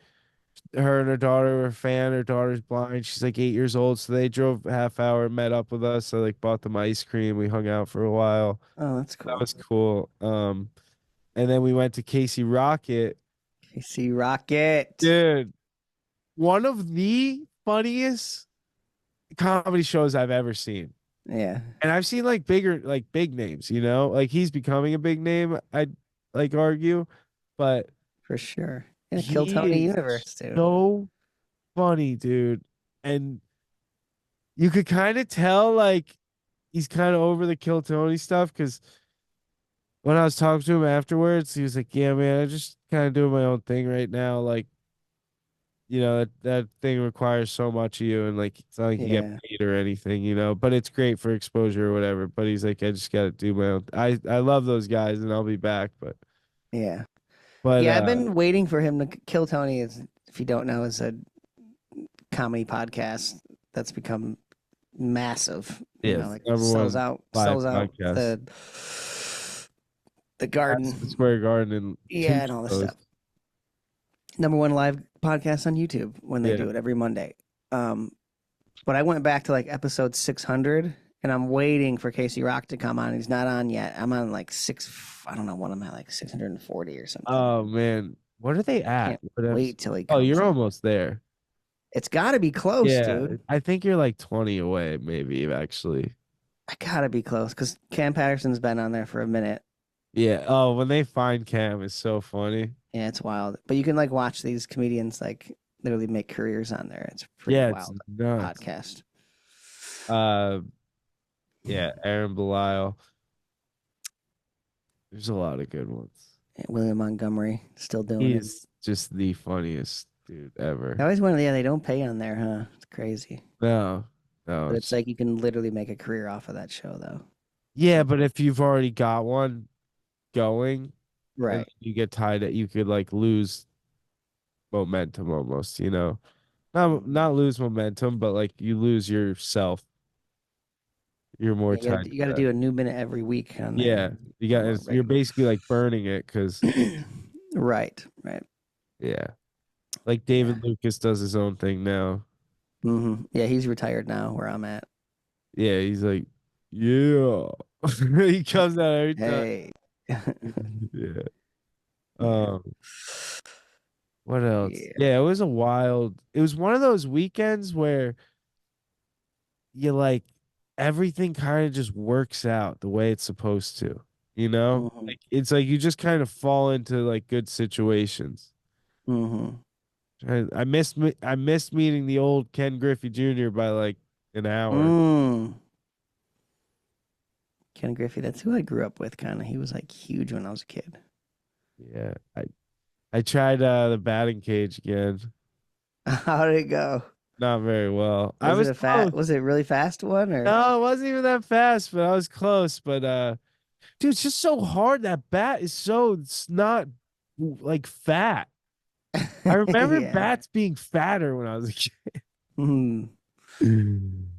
Speaker 3: her and her daughter were a fan. Her daughter's blind. She's like 8 years old. So they drove a half hour, met up with us. I like bought them ice cream. We hung out for a while.
Speaker 2: Oh, that's
Speaker 3: That
Speaker 2: cool.
Speaker 3: was cool. And then we went to Casey Rocket.
Speaker 2: Casey Rocket.
Speaker 3: Dude, one of the funniest comedy shows I've ever seen.
Speaker 2: Yeah,
Speaker 3: And I've seen like bigger, like big names, you know, like he's becoming a big name, I'd like argue, but
Speaker 2: for sure. In a Kill
Speaker 3: he
Speaker 2: Tony
Speaker 3: is
Speaker 2: universe, too.
Speaker 3: so funny, dude. And you could kind of tell like he's kind of over the Kill Tony stuff because when I was talking to him afterwards, he was like, yeah, man, I just kind of doing my own thing right now. Like, you know, that thing requires so much of you and like it's not like you get
Speaker 2: Yeah,
Speaker 3: paid or anything, you know, but it's great for exposure or whatever. But he's like, I just gotta do my own I love those guys and I'll be back.
Speaker 2: yeah.
Speaker 3: But
Speaker 2: Yeah, I've been waiting for him to Kill Tony. Is, if you don't know, is a comedy podcast that's become massive. You
Speaker 3: yeah,
Speaker 2: know,
Speaker 3: it's
Speaker 2: like
Speaker 3: number
Speaker 2: sells
Speaker 3: one
Speaker 2: out
Speaker 3: live
Speaker 2: sells out
Speaker 3: podcast.
Speaker 2: the garden.
Speaker 3: Madison Square Garden and two
Speaker 2: Yeah, and all this
Speaker 3: shows.
Speaker 2: stuff. Number one live podcast on YouTube when they
Speaker 3: Yeah.
Speaker 2: do it every Monday. But I went back to like episode 600 and I'm waiting for Casey Rock to come on. He's not on yet. I'm on like I don't know what I'm at, like 640 or something.
Speaker 3: Oh man, what are they at?
Speaker 2: Can't wait till he
Speaker 3: Oh,
Speaker 2: comes
Speaker 3: you're
Speaker 2: on.
Speaker 3: almost there.
Speaker 2: It's got to be close,
Speaker 3: Yeah,
Speaker 2: dude.
Speaker 3: I think you're like 20 away, maybe actually.
Speaker 2: I got to be close because Cam Patterson's been on there for a minute.
Speaker 3: Yeah. Oh, when they find Cam, it's so funny.
Speaker 2: Yeah, it's wild. But you can like watch these comedians like literally make careers on there. It's a pretty
Speaker 3: Yeah, it's
Speaker 2: wild
Speaker 3: nuts.
Speaker 2: podcast.
Speaker 3: Yeah, Aaron Belial. There's a lot of good ones.
Speaker 2: Yeah, William Montgomery still doing it.
Speaker 3: He's just the funniest dude ever.
Speaker 2: I always wonder, yeah, they don't pay on there, huh? It's crazy.
Speaker 3: No,
Speaker 2: But it's like you can literally make a career off of that show, though.
Speaker 3: yeah, but if you've already got one going, and
Speaker 2: Right.
Speaker 3: you get tied at, you could like lose momentum almost, you know. Not lose momentum, but like you lose yourself. You're more
Speaker 2: Yeah,
Speaker 3: tied.
Speaker 2: you got to do a new minute every week on there.
Speaker 3: Yeah, you got.
Speaker 2: More
Speaker 3: You're
Speaker 2: regular.
Speaker 3: basically like burning it because
Speaker 2: Right.
Speaker 3: yeah, like David Lucas does his own thing now.
Speaker 2: Yeah, he's retired now where I'm at.
Speaker 3: Yeah, he's like yeah. He comes out every time.
Speaker 2: Hey.
Speaker 3: Yeah.
Speaker 2: Yeah.
Speaker 3: Um, what else?
Speaker 2: Yeah.
Speaker 3: Yeah, it was one of those weekends where you like everything kind of just works out the way it's supposed to, you know?
Speaker 2: Mhm.
Speaker 3: Like it's like you just kind of fall into like good situations.
Speaker 2: Mhm.
Speaker 3: I missed meeting the old Ken Griffey Jr. by like an hour.
Speaker 2: Mm. Ken Griffey, that's who I grew up with, kind of. He was like huge when I was a kid.
Speaker 3: Yeah. I tried the batting cage again.
Speaker 2: How did it go?
Speaker 3: Not very well. I was close.
Speaker 2: Was it a really fast one or?
Speaker 3: No, it wasn't even that fast, but I was close. But dude, it's just so hard. That bat is so it's not like fat. I remember
Speaker 2: Yeah.
Speaker 3: bats being fatter when I was a kid.
Speaker 2: Mhm.
Speaker 3: Dude,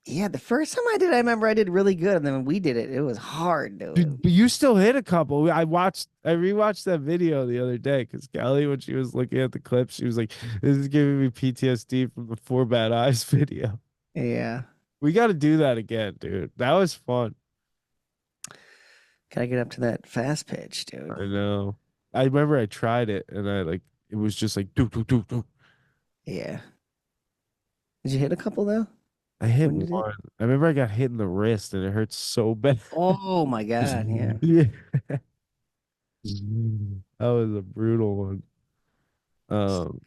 Speaker 2: Yeah, the first time I did, I remember I did really good, and then when we did it, it was hard, dude.
Speaker 3: but you still hit a couple. I rewatched that video the other day because Kelly, when she was looking at the clip, she was like, "This is giving me PTSD from the Four Bad Eyes video."
Speaker 2: Yeah.
Speaker 3: We got to do that again, dude. That was fun.
Speaker 2: Gotta get up to that fast pitch, dude.
Speaker 3: I know. I remember I tried it and I like it was just like do do do do.
Speaker 2: Yeah. Did you hit a couple though?
Speaker 3: I hit
Speaker 2: When did it?
Speaker 3: one. I remember I got hit in the wrist and it hurt so bad.
Speaker 2: Oh my God, yeah.
Speaker 3: Yeah. That was a brutal one. Um,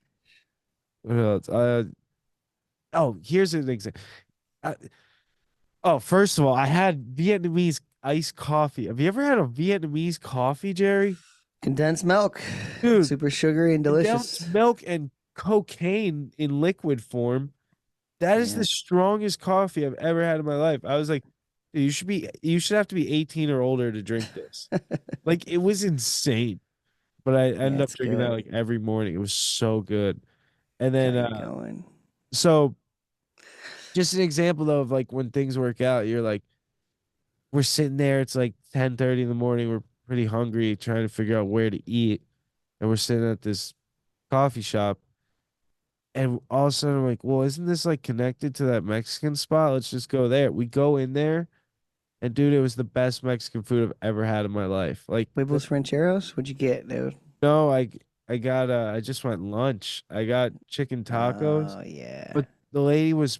Speaker 3: what else? Oh, here's an example. Oh, first of all, I had Vietnamese iced coffee. Have you ever had a Vietnamese coffee, Jerry?
Speaker 2: Condensed milk.
Speaker 3: Dude,
Speaker 2: Super sugary and delicious.
Speaker 3: milk and cocaine in liquid form. That is
Speaker 2: Yeah.
Speaker 3: the strongest coffee I've ever had in my life. I was like, "Dude, you should have to be 18 or older to drink this." Like it was insane. But I
Speaker 2: Yeah,
Speaker 3: ended up
Speaker 2: it's
Speaker 3: drinking that
Speaker 2: good.
Speaker 3: like every morning. It was so good. And then
Speaker 2: Got you going.
Speaker 3: so just an example though of like when things work out, you're like we're sitting there, it's like 10:30 in the morning, we're pretty hungry, trying to figure out where to eat. And we're sitting at this coffee shop. And all of a sudden, I'm like, well, isn't this like connected to that Mexican spot? Let's just go there. We go in there, and dude, it was the best Mexican food I've ever had in my life. Like,
Speaker 2: Huevos rancheros? What'd you get, dude?
Speaker 3: no, I got I just went lunch. I got chicken tacos,
Speaker 2: Oh yeah.
Speaker 3: but the lady was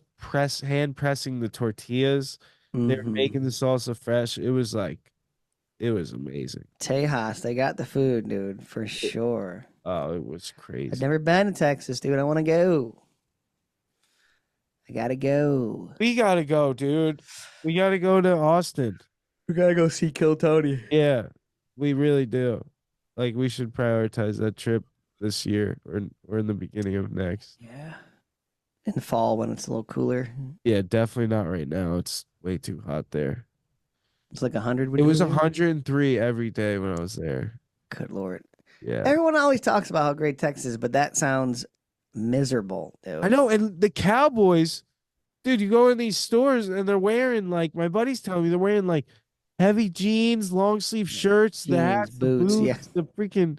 Speaker 3: hand pressing the tortillas. They were
Speaker 2: Mm-hmm.
Speaker 3: making the salsa fresh. It was like, it was amazing.
Speaker 2: Tejas, they got the food, dude, for sure.
Speaker 3: Oh, it was
Speaker 2: I've
Speaker 3: crazy.
Speaker 2: never been to Texas, dude. I want to go. I gotta go.
Speaker 3: We gotta go, dude. We gotta go to Austin.
Speaker 2: We gotta go see Kill Tony.
Speaker 3: Yeah, we really do. Like we should prioritize that trip this year or in the beginning of next.
Speaker 2: Yeah. In the fall when it's a little cooler.
Speaker 3: Yeah, definitely not right now. It's way too hot there.
Speaker 2: It's like 100 when
Speaker 3: It
Speaker 2: you
Speaker 3: was
Speaker 2: were there?
Speaker 3: 103 every day when I was there.
Speaker 2: Good Lord.
Speaker 3: Yeah.
Speaker 2: Everyone always talks about how great Texas is, but that sounds miserable, dude.
Speaker 3: I know, and the Cowboys, dude, you go in these stores and they're wearing like my buddy's telling me they're wearing like heavy jeans, long sleeve shirts, the
Speaker 2: Jeans,
Speaker 3: hats, the
Speaker 2: boots, yeah.
Speaker 3: boots, the freaking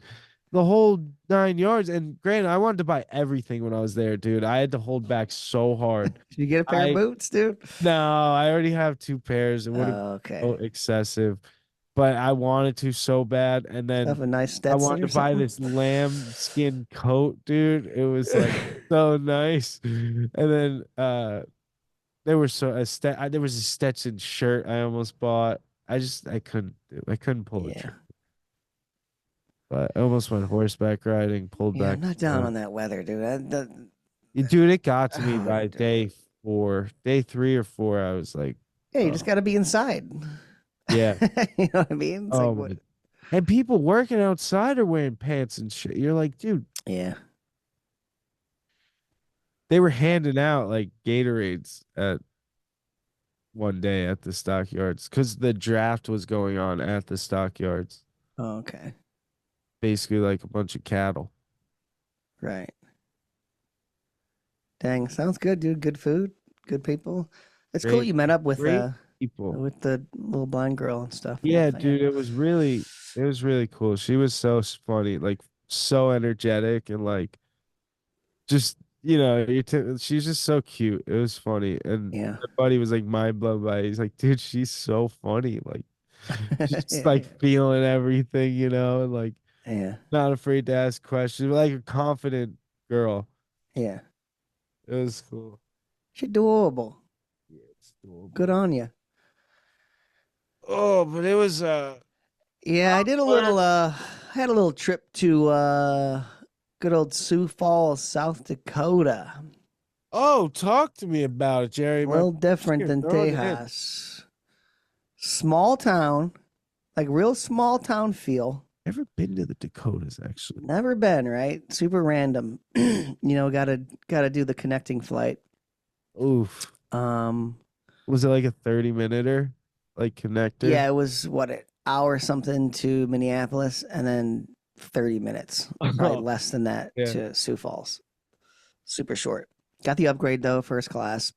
Speaker 3: the whole 9 yards. And granted, I wanted to buy everything when I was there, dude. I had to hold back so hard.
Speaker 2: Did you get a pair of boots, dude?
Speaker 3: No, I already have two pairs. It would have been
Speaker 2: Oh, okay.
Speaker 3: so excessive, but I wanted to so bad. And then
Speaker 2: Have a nice
Speaker 3: I
Speaker 2: Stetson
Speaker 3: wanted
Speaker 2: or
Speaker 3: to buy
Speaker 2: something?
Speaker 3: this lamb skin coat, dude. It was like so nice. And then there were there was a Stetson shirt I almost bought. I couldn't pull the
Speaker 2: Yeah.
Speaker 3: trigger. But I almost went horseback riding, pulled
Speaker 2: Yeah,
Speaker 3: back.
Speaker 2: I'm not down on that weather, dude.
Speaker 3: Dude, it got to me
Speaker 2: Oh,
Speaker 3: by
Speaker 2: dude.
Speaker 3: day 3 or 4. I was like,
Speaker 2: Yeah, you just got to be inside.
Speaker 3: yeah.
Speaker 2: You know what I mean? It's
Speaker 3: Oh,
Speaker 2: like, what?
Speaker 3: my- and people working outside are wearing pants and shit. You're like, dude,
Speaker 2: Yeah.
Speaker 3: they were handing out like Gatorades at one day at the stockyards because the draft was going on at the stockyards.
Speaker 2: Oh, okay.
Speaker 3: Basically, like a bunch of cattle.
Speaker 2: Right. Dang, sounds good, dude. Good food, good people. It's cool
Speaker 3: Great,
Speaker 2: you met up
Speaker 3: great people.
Speaker 2: with the little blind girl and stuff.
Speaker 3: Yeah, dude, it was really cool. She was so funny, like so energetic and like just you know, she's just so cute. It was funny, and
Speaker 2: Yeah.
Speaker 3: my buddy was like mind blown by it. He's like, dude, she's so funny. Like, she's just
Speaker 2: Yeah.
Speaker 3: like feeling everything, you know, and like
Speaker 2: Yeah.
Speaker 3: not afraid to ask questions, like a confident girl.
Speaker 2: Yeah.
Speaker 3: It was cool.
Speaker 2: She's adorable.
Speaker 3: Yeah, it's doable.
Speaker 2: Good on you.
Speaker 3: Oh, but it was
Speaker 2: Yeah, I did a little I had a little trip to good old Sioux Falls, South Dakota.
Speaker 3: oh, talk to me about it, Jerry.
Speaker 2: A little different
Speaker 3: here,
Speaker 2: than
Speaker 3: throw it in.
Speaker 2: Tejas. Small town, like real small town feel.
Speaker 3: Never been to the Dakotas, actually.
Speaker 2: Never been, right? Super random. Gotta do the connecting flight.
Speaker 3: Oof. Was it like a 30-minute like connector?
Speaker 2: Yeah, it was what an hour something to Minneapolis, and then 30 minutes, probably less than that
Speaker 3: Yeah.
Speaker 2: to Sioux Falls. Super short. Got the upgrade though, first class.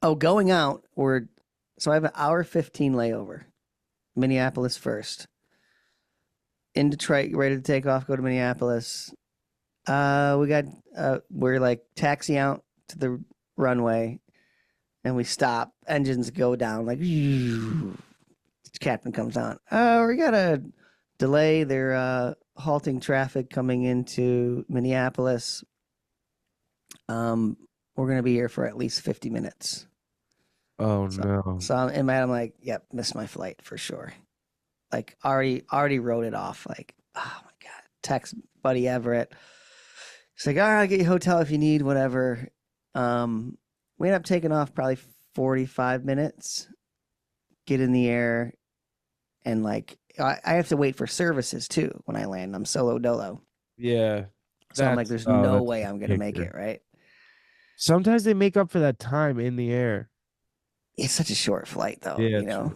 Speaker 2: Oh, going out, so I have an hour 15 layover. Minneapolis first. In Detroit, ready to take off, go to Minneapolis. We're like taxi out to the runway, and we stop. Engines go down, like captain comes on. We got a delay. They're halting traffic coming into Minneapolis. We're gonna be here for at least 50 minutes.
Speaker 3: Oh no.
Speaker 2: So in my head, I'm like, yep, missed my flight for sure. Like already wrote it off. Like, oh my God. Text buddy Everett. He's like, all right, I'll get you a hotel if you need, whatever. We end up taking off probably 45 minutes, get in the air, and like I have to wait for services too when I land. I'm solo dolo.
Speaker 3: Yeah.
Speaker 2: So I'm like, there's no way I'm gonna make it, right?
Speaker 3: Sometimes they make up for that time in the air.
Speaker 2: It's such a short flight though,
Speaker 3: Yeah,
Speaker 2: you know.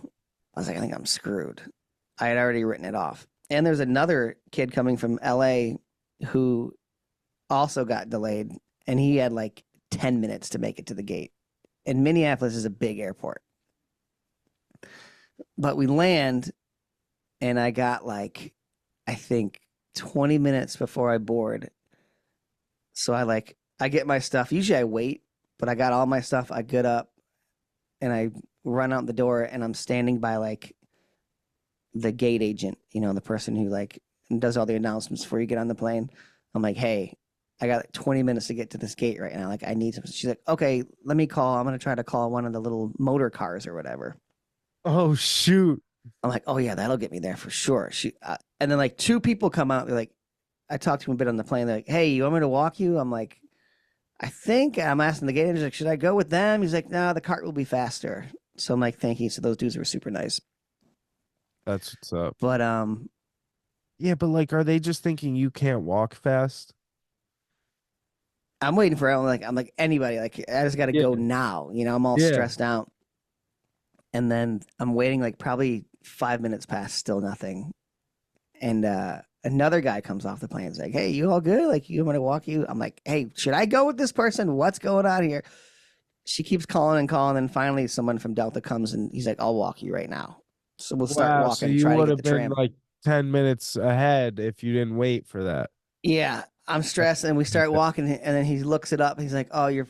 Speaker 2: I was like, I think I'm screwed. I had already written it off. And there's another kid coming from LA who also got delayed, and he had like 10 minutes to make it to the gate. And Minneapolis is a big airport. But we land, and I got like, I think 20 minutes before I board. So I get my stuff. Usually I wait, but I got all my stuff. I get up and I run out the door, and I'm standing by like the gate agent, you know, the person who like does all the announcements before you get on the plane. I'm like, hey, I got like 20 minutes to get to this gate right now. Like, I need some. She's like, okay, let me call. I'm going to try to call one of the little motor cars or whatever.
Speaker 3: Oh, shoot.
Speaker 2: I'm like, oh, yeah, that'll get me there for sure. And then like two people come out. They're like, I talked to him a bit on the plane. They're like, hey, you want me to walk you? I'm like, I think I'm asking the gate agent, like, should I go with them? He's like, no, the cart will be faster. So I'm like, thank you. So those dudes were super nice.
Speaker 3: That's what's up.
Speaker 2: But
Speaker 3: Yeah, but like, are they just thinking you can't walk fast?
Speaker 2: I'm waiting for I'm like anybody, like I just got to go now. You know, I'm all stressed out. And then I'm waiting like probably 5 minutes past, still nothing. And another guy comes off the plane. He's like, hey, you all good? Like, you want to walk you? I'm like, hey, should I go with this person? What's going on here? She keeps calling and calling. And finally someone from Delta comes, and he's like, I'll walk you right now. So we'll start walking.
Speaker 3: So
Speaker 2: and
Speaker 3: you
Speaker 2: try
Speaker 3: would
Speaker 2: to
Speaker 3: have
Speaker 2: get the
Speaker 3: been
Speaker 2: tram.
Speaker 3: like 10 minutes ahead if you didn't wait for that.
Speaker 2: Yeah, I'm stressed, and we start walking, and then he looks it up. He's like, "Oh, your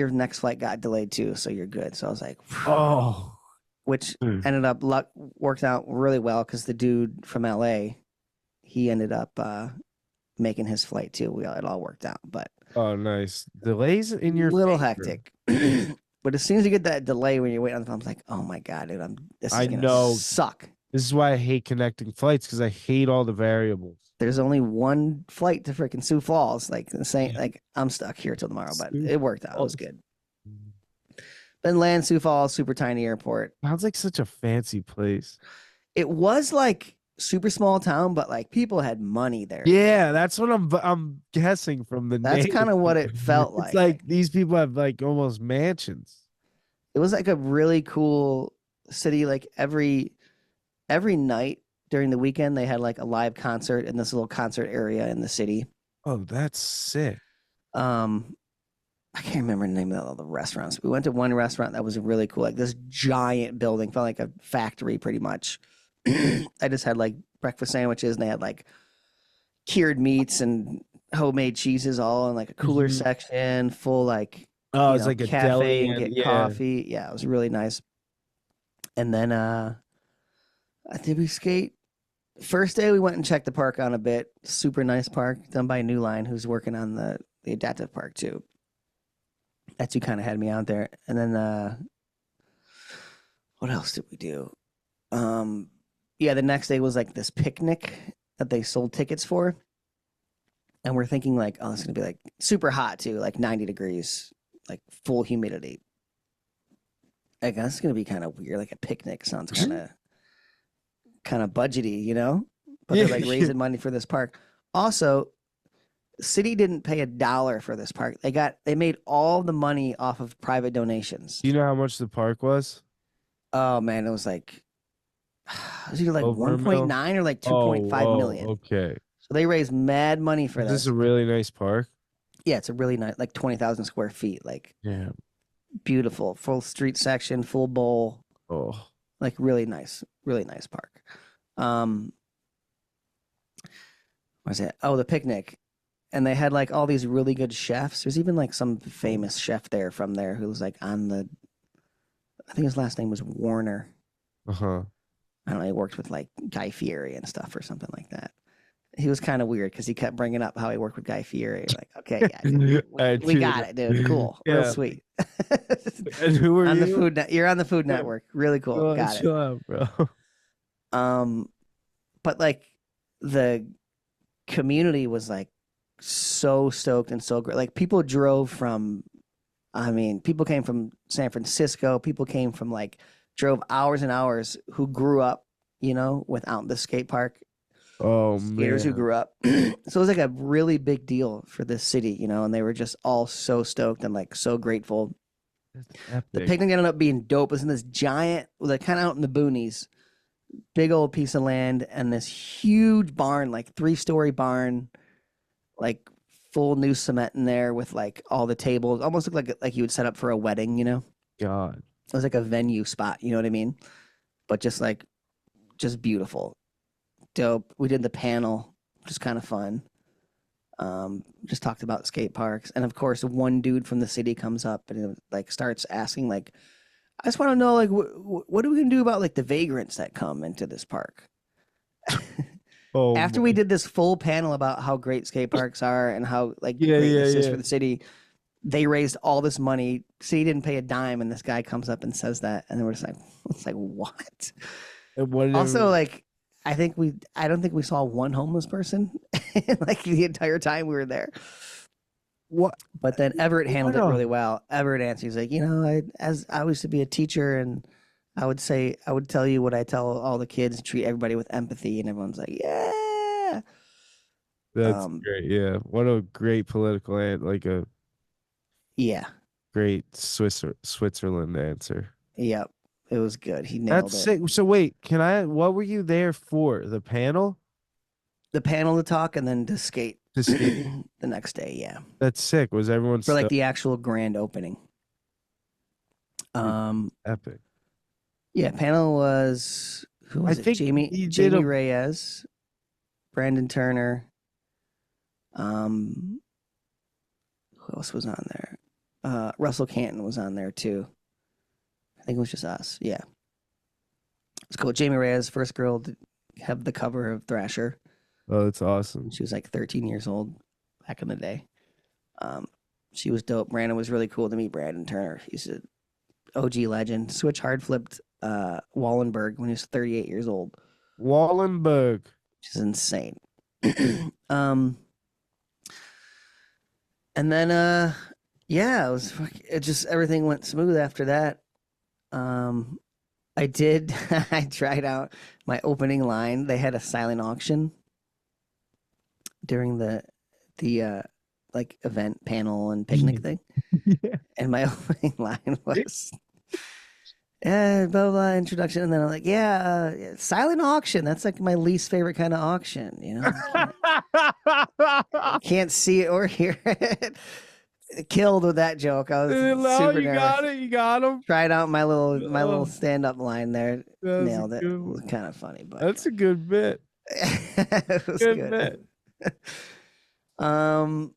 Speaker 2: next flight got delayed too, so you're good." So I was like,
Speaker 3: oh,
Speaker 2: which ended up worked out really well because the dude from LA, he ended up making his flight too. It all worked out, but
Speaker 3: oh, nice delays in your
Speaker 2: little
Speaker 3: favor.
Speaker 2: hectic. But as soon as you get that delay when you're waiting on the phone, I'm like, "Oh my God, dude, this is gonna suck."
Speaker 3: This is why I hate connecting flights, because I hate all the variables.
Speaker 2: There's only one flight to freaking Sioux Falls. Like the same, like I'm stuck here till tomorrow, but it worked out. It was good. Then land Sioux Falls, super tiny airport.
Speaker 3: Sounds like such a fancy place.
Speaker 2: It was like super small town, but like people had money there.
Speaker 3: Yeah, that's what I'm guessing from the
Speaker 2: That's
Speaker 3: name.
Speaker 2: kind of what it felt like.
Speaker 3: It's like these people have like almost mansions.
Speaker 2: It was like a really cool city. Like every night during the weekend, they had like a live concert in this little concert area in the city.
Speaker 3: Oh, that's sick.
Speaker 2: I can't remember the name of all the restaurants. We went to one restaurant that was really cool, like this giant building, felt like a factory pretty much. I just had like breakfast sandwiches, and they had like cured meats and homemade cheeses all in like a cooler
Speaker 3: Mhm.
Speaker 2: section, full like
Speaker 3: Oh, it's like a
Speaker 2: cafe
Speaker 3: deli
Speaker 2: and
Speaker 3: and
Speaker 2: get coffee. Yeah, it was really nice. And then did we skate? First day we went and checked the park on a bit. Super nice park done by New Line, who's working on the adaptive park too. That's who kind of had me out there. And then what else did we do? Yeah, the next day was like this picnic that they sold tickets for. And we're thinking like, oh, it's gonna be like super hot too, like 90 degrees, like full humidity. I guess it's gonna be kind of weird. Like a picnic sounds kind of budgety, But they're like raising money for this park. Also, the city didn't pay $1 for this park. They made all the money off of private donations.
Speaker 3: Do you know how much the park was?
Speaker 2: Oh man, it was like it was either like
Speaker 3: Over a mil?
Speaker 2: 1.9 or like 2.5 million.
Speaker 3: Okay.
Speaker 2: So they raised mad money for
Speaker 3: Is
Speaker 2: this.
Speaker 3: this a really nice park?
Speaker 2: Yeah, it's a really nice, like 20,000 square feet, like
Speaker 3: Yeah.
Speaker 2: beautiful, full street section, full bowl,
Speaker 3: Oh.
Speaker 2: like really nice park. What was it? Oh, the picnic. And they had like all these really good chefs. There's even like some famous chef there from there who was like on I think his last name was Warner.
Speaker 3: Uh-huh.
Speaker 2: I don't know, he worked with like Guy Fieri and stuff or something like that. He was kind of weird because he kept bringing up how he worked with Guy Fieri. Like, okay, yeah, dude, we got it, dude. Cool, real
Speaker 3: Yeah.
Speaker 2: sweet.
Speaker 3: And who are
Speaker 2: on
Speaker 3: you?
Speaker 2: the food? You're on the Food Network. Really cool.
Speaker 3: Oh,
Speaker 2: Got it.
Speaker 3: chill out, bro.
Speaker 2: But like the community was like so stoked and so great. Like people drove from, people came from San Francisco. People came from drove hours and hours who grew up, without the skate park.
Speaker 3: Oh,
Speaker 2: Skaters
Speaker 3: man.
Speaker 2: who grew up. So it was like a really big deal for this city, and they were just all so stoked and like so grateful.
Speaker 3: That's
Speaker 2: The
Speaker 3: epic.
Speaker 2: picnic ended up being dope. It was in this giant, kind of out in the boonies, big old piece of land and this huge barn, like 3-story barn, like full new cement in there with like all the tables. Almost looked like you would set up for a wedding,
Speaker 3: God.
Speaker 2: It was like a venue spot, you know what I mean? But just beautiful. Dope. We did the panel, which is kind of fun. Just talked about skate parks. And of course, one dude from the city comes up and starts asking I just want to know what are we gonna do about the vagrants that come into this park?
Speaker 3: Oh,
Speaker 2: After we did this full panel about how great skate parks are and how great this is for the city, they raised all this money. City didn't pay a dime, and this guy comes up and says that, and then we're just it's like what? Also, I don't think we saw one homeless person the entire time we were there.
Speaker 3: What?
Speaker 2: But then Everett handled it
Speaker 3: What?
Speaker 2: really well. Everett answered, he's like, I used to be a teacher, and I would tell you what I tell all the kids, treat everybody with empathy, and everyone's like, yeah.
Speaker 3: That's great. Yeah. What a great political
Speaker 2: Yeah.
Speaker 3: great Switzerland answer.
Speaker 2: Yep. It was good. He nailed
Speaker 3: That's
Speaker 2: it.
Speaker 3: sick. So wait, what were you there for? The panel?
Speaker 2: The panel to talk and then to skate
Speaker 3: To skate?
Speaker 2: the next day. Yeah.
Speaker 3: That's sick. Was everyone
Speaker 2: For the actual grand opening.
Speaker 3: epic?
Speaker 2: Yeah. Panel was, who was it?
Speaker 3: think
Speaker 2: Jamie
Speaker 3: he did
Speaker 2: Reyes, Brandon Turner. Who else was on there? Russell Canton was on there too. I think it was just us. Yeah. It's cool. Jamie Reyes, first girl to have the cover of Thrasher.
Speaker 3: Oh, that's awesome.
Speaker 2: She was 13 years old back in the day. She was dope. Brandon was really cool to meet Brandon Turner. He's an OG legend. Switch hard flipped Wallenberg when he was 38 years old.
Speaker 3: Wallenberg.
Speaker 2: Which is insane. And then it just everything went smooth after that. I tried out my opening line. They had a silent auction during the event panel and picnic thing.
Speaker 3: Yeah.
Speaker 2: And my opening line was blah blah introduction, and then I'm like, silent auction. That's my least favorite kind of auction, Can't see it or hear it. Killed with that joke. I was super
Speaker 3: you
Speaker 2: nervous.
Speaker 3: got it. You got him.
Speaker 2: Tried out my little stand-up line there.
Speaker 3: That's
Speaker 2: Nailed it. It
Speaker 3: good.
Speaker 2: was kind of funny, but
Speaker 3: That's a good bit.
Speaker 2: it was
Speaker 3: Good
Speaker 2: good.
Speaker 3: bit.
Speaker 2: Um,